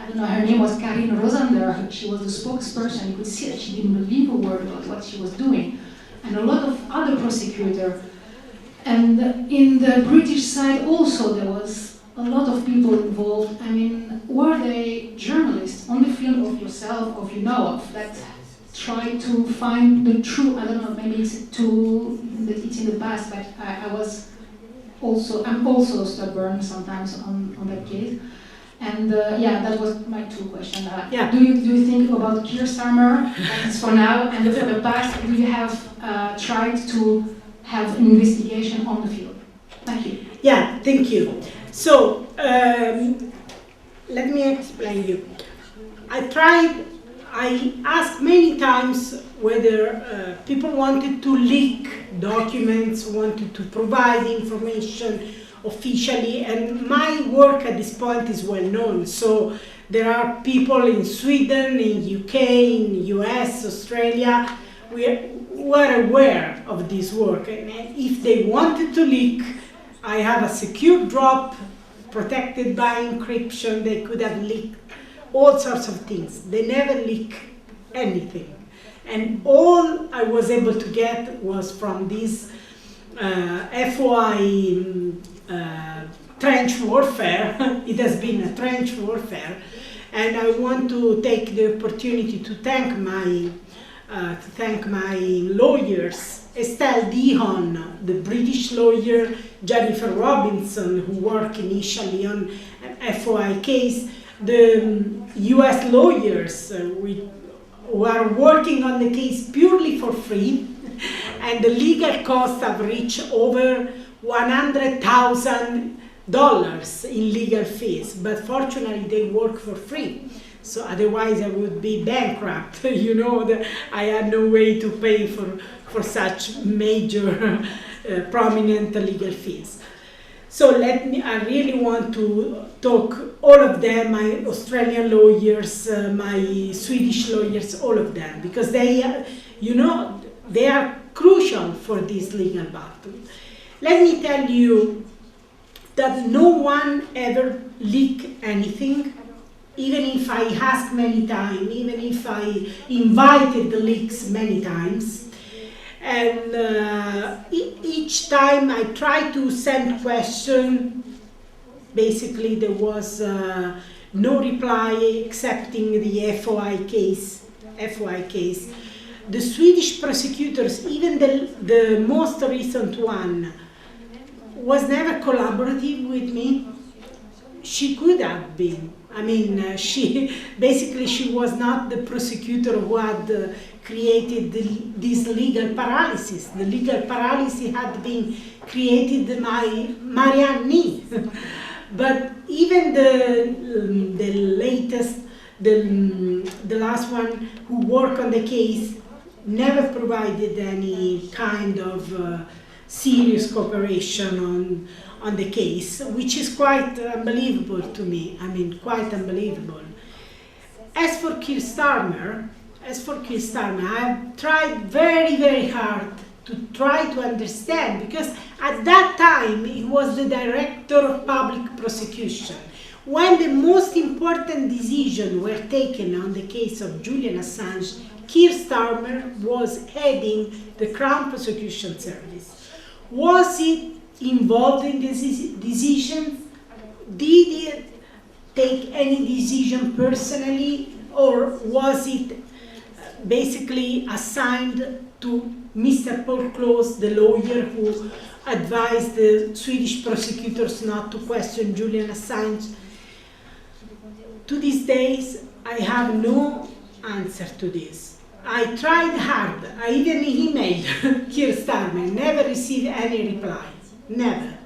I don't know, her name was Karin Rosander, she was the spokesperson. You could see that she didn't believe a word about what she was doing. And a lot of other prosecutors. And in the British side also, there was a lot of people involved. I mean, were they journalists on the field of yourself, of that try to find the truth? I don't know, maybe it's in the past, but I'm also stubborn sometimes on that case. And that was my two questions. Do you think about Keir Starmer? That's for now. And for the past, do you have tried to have an investigation on the field? Thank you.
Yeah, thank you. So let me explain you. I asked many times whether people wanted to leak documents, wanted to provide information officially, and my work at this point is well known. So there are people in Sweden, in UK, in US, Australia, who are aware of this work. And if they wanted to leak, I have a secure drop protected by encryption. They could have leaked all sorts of things. They never leak anything. And all I was able to get was from this FOI trench warfare. It has been a trench warfare. And I want to take the opportunity to thank my lawyers, Estelle Dihon, the British lawyer, Jennifer Robinson, who worked initially on an FOI case, the US lawyers who are working on the case purely for free, and the legal costs have reached over $100,000 in legal fees, but fortunately they work for free. So otherwise I would be bankrupt. You know, I had no way to pay for such major prominent legal fees. So I really want to talk all of them, my Australian lawyers, my Swedish lawyers, all of them, because they are crucial for this legal battle. Let me tell you that no one ever leaked anything, even if I asked many times, even if I invited the leaks many times. And each time I tried to send question, basically there was no reply accepting the FOI case. The Swedish prosecutors, even the most recent one, was never collaborative with me. She could have been. I mean, she was not the prosecutor who had created this legal paralysis. The legal paralysis had been created by Marianne Nee. But even the latest, the last one who worked on the case never provided any kind of serious cooperation on the case, which is quite unbelievable to me. I mean, quite unbelievable. As for Keir Starmer, I have tried very, very hard to try to understand, because at that time he was the director of public prosecution. When the most important decisions were taken on the case of Julian Assange, Keir Starmer was heading the Crown Prosecution Service. Was it involved in this decision? Did he take any decision personally, or was it basically assigned to Mr. Paul Close, the lawyer who advised the Swedish prosecutors not to question Julian Assange? To these days, I have no answer to this. I tried hard. I even emailed Keir Starmer, never received any reply. Never.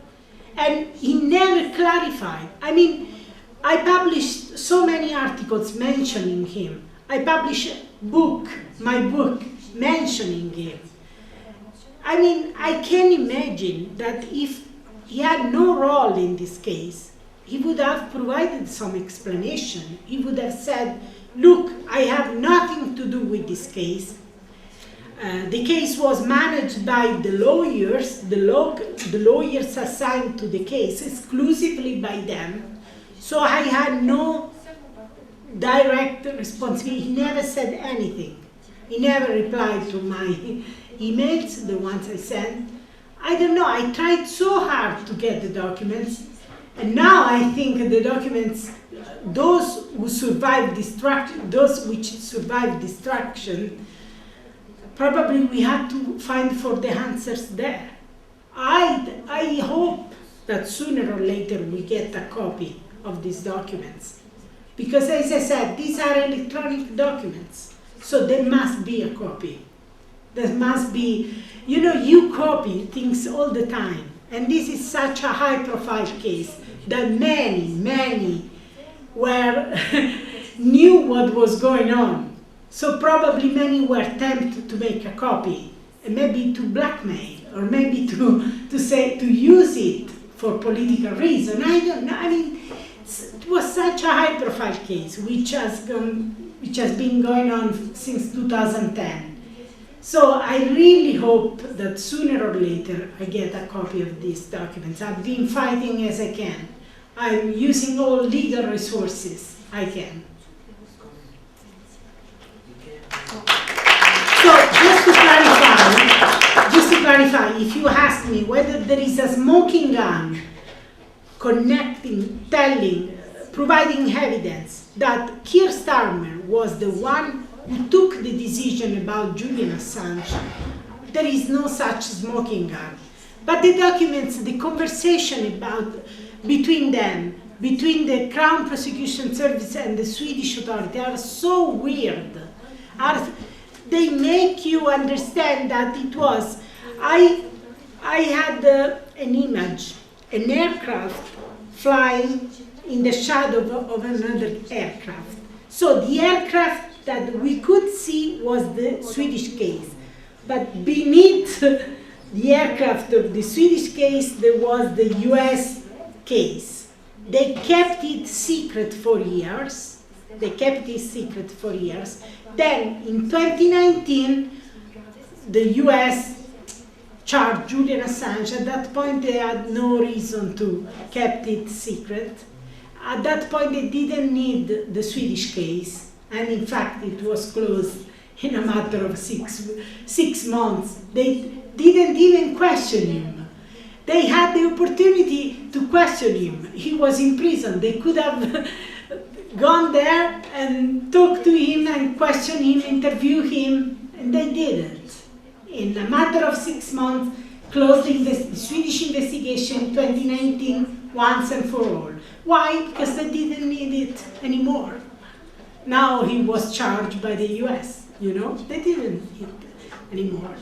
And he never clarified. I mean, I published so many articles mentioning him. I published my book mentioning him. I mean, I can imagine that if he had no role in this case, he would have provided some explanation. He would have said, look, I have nothing to do with this case. The case was managed by the lawyers, the lawyers assigned to the case, exclusively by them. So I had no direct responsibility. He never said anything. He never replied to my emails, the ones I sent. I don't know, I tried so hard to get the documents, and now I think the documents, those which survived destruction, probably we have to find for the answers there. I hope that sooner or later we get a copy of these documents. Because as I said, these are electronic documents, so there must be a copy. There must be, you know, you copy things all the time. And this is such a high-profile case that many knew what was going on. So probably many were tempted to make a copy, and maybe to blackmail, or maybe to use it for political reason. I don't know. I mean, it was such a high-profile case, which has been going on since 2010. So I really hope that sooner or later I get a copy of these documents. I've been fighting as I can. I'm using all legal resources I can. clarify, if you ask me whether there is a smoking gun connecting, telling, providing evidence that Keir Starmer was the one who took the decision about Julian Assange, there is no such smoking gun. But the documents, the conversation between them, between the Crown Prosecution Service and the Swedish Authority are so weird. They make you understand that it was, I had an image, an aircraft flying in the shadow of another aircraft. So the aircraft that we could see was the Swedish case. But beneath the aircraft of the Swedish case, there was the US case. They kept it secret for years. Then in 2019, the US charged Julian Assange. At that point, they had no reason to keep it secret. At that point, they didn't need the Swedish case, and in fact, it was closed in a matter of six months. They didn't even question him. They had the opportunity to question him. He was in prison. They could have gone there and talked to him and questioned him, interview him, and they didn't. In a matter of 6 months, closed the Swedish investigation in 2019 once and for all. Why? Because they didn't need it anymore. Now he was charged by the US, you know? They didn't need it anymore.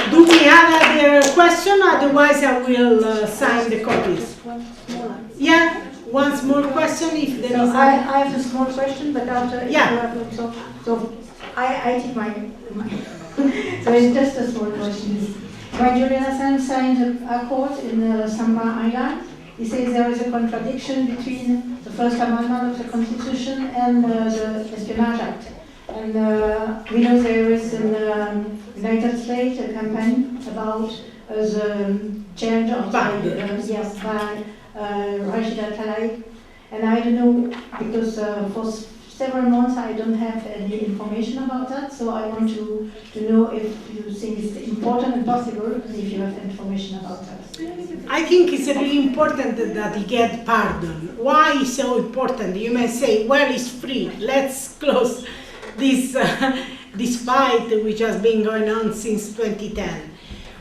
Do we have other question? Otherwise, I will sign the copies. Yeah, one small question if there is.
I have a small question, but after
Yeah.
So I did my so it's just a small question. When Julian Assange signed a court in Samba Island, he says there is a contradiction between the First Amendment of the Constitution and the Espionage Act. And we know there is in the United States a campaign about the change of by Rashida Tlaib. And I don't know, because for several months I don't have any information about that, so I want to know if you think it's important and possible, and if you have information about that.
I think it's really important that he get pardon. Why is so important? You may say, well, he's free. Let's close this fight which has been going on since 2010.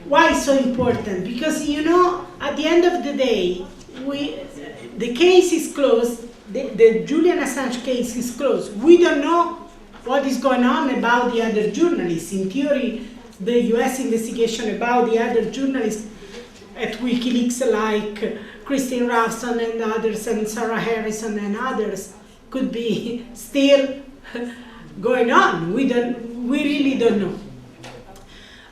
Why so important? Because, you know, at the end of the day, the case is closed. The Julian Assange case is closed. We don't know what is going on about the other journalists. In theory, the US investigation about the other journalists at WikiLeaks, like Christine Rawson and others, and Sarah Harrison and others, could be still going on. We really don't know.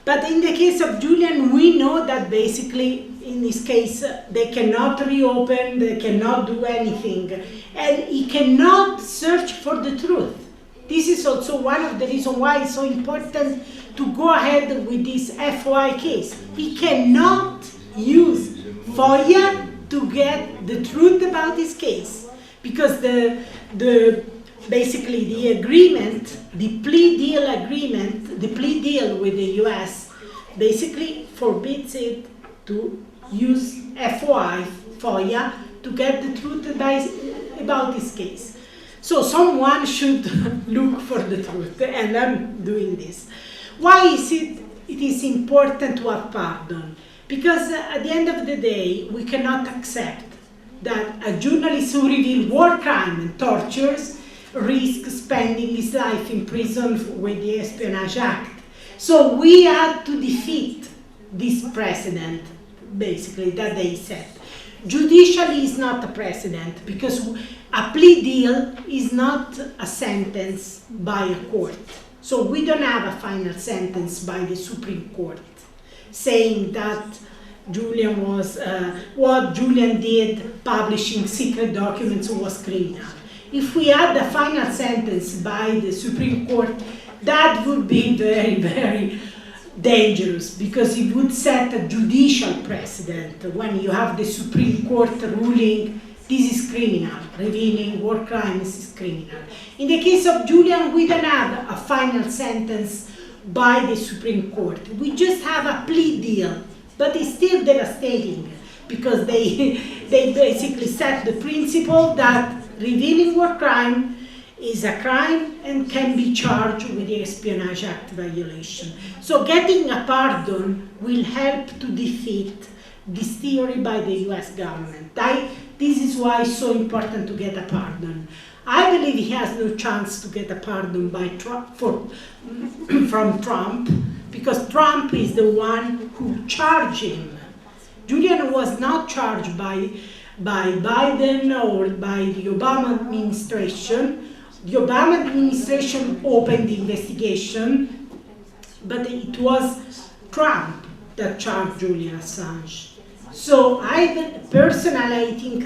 But in the case of Julian, we know that basically in this case they cannot reopen, they cannot do anything, and he cannot search for the truth. This is also one of the reasons why it's so important to go ahead with this FOIA case. He cannot use FOIA to get the truth about this case, because basically the agreement, the plea deal agreement, the plea deal with the US basically forbids it to use FOIA to get the truth about this case. So someone should look for the truth, and I'm doing this. Why is it is important to have pardon? Because at the end of the day, we cannot accept that a journalist who reveals war crime and tortures risk spending his life in prison with the Espionage Act. So we had to defeat this precedent, basically, that they set. Judicially is not a precedent, because a plea deal is not a sentence by a court. So we don't have a final sentence by the Supreme Court saying that Julian was, what Julian did, publishing secret documents, was criminal. If we had a final sentence by the Supreme Court, that would be very, very dangerous, because it would set a judicial precedent when you have the Supreme Court ruling this is criminal. Revealing war crimes is criminal. In the case of Julian, we don't have a final sentence by the Supreme Court. We just have a plea deal, but it's still devastating because they basically set the principle that revealing war crime is a crime and can be charged with the Espionage Act violation. So getting a pardon will help to defeat this theory by the US government. This is why it's so important to get a pardon. I believe he has no chance to get a pardon from Trump, because Trump is the one who charged him. Julian was not charged by Biden or by the Obama administration. The Obama administration opened the investigation, but it was Trump that charged Julian Assange. So I think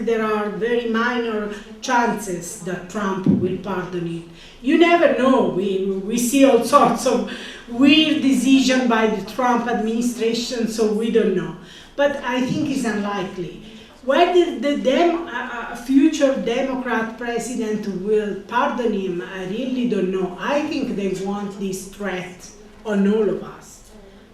there are very minor chances that Trump will pardon it. You never know. We see all sorts of weird decisions by the Trump administration, so we don't know. But I think it's unlikely. Whether a future Democrat president will pardon him, I really don't know. I think they want this threat on all of us.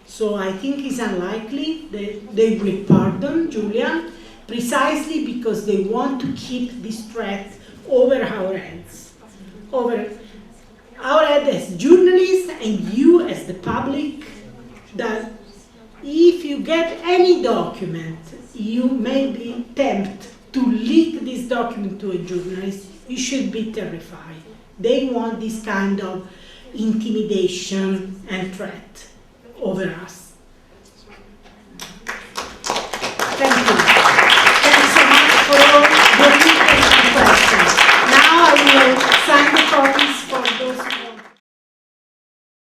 So I think it's unlikely that they will pardon Julian, precisely because they want to keep this threat over our heads. Over our head as journalists and you as the public, that if you get any document, you may be tempted to leak this document to a journalist, you should be terrified. They want this kind of intimidation and threat over us.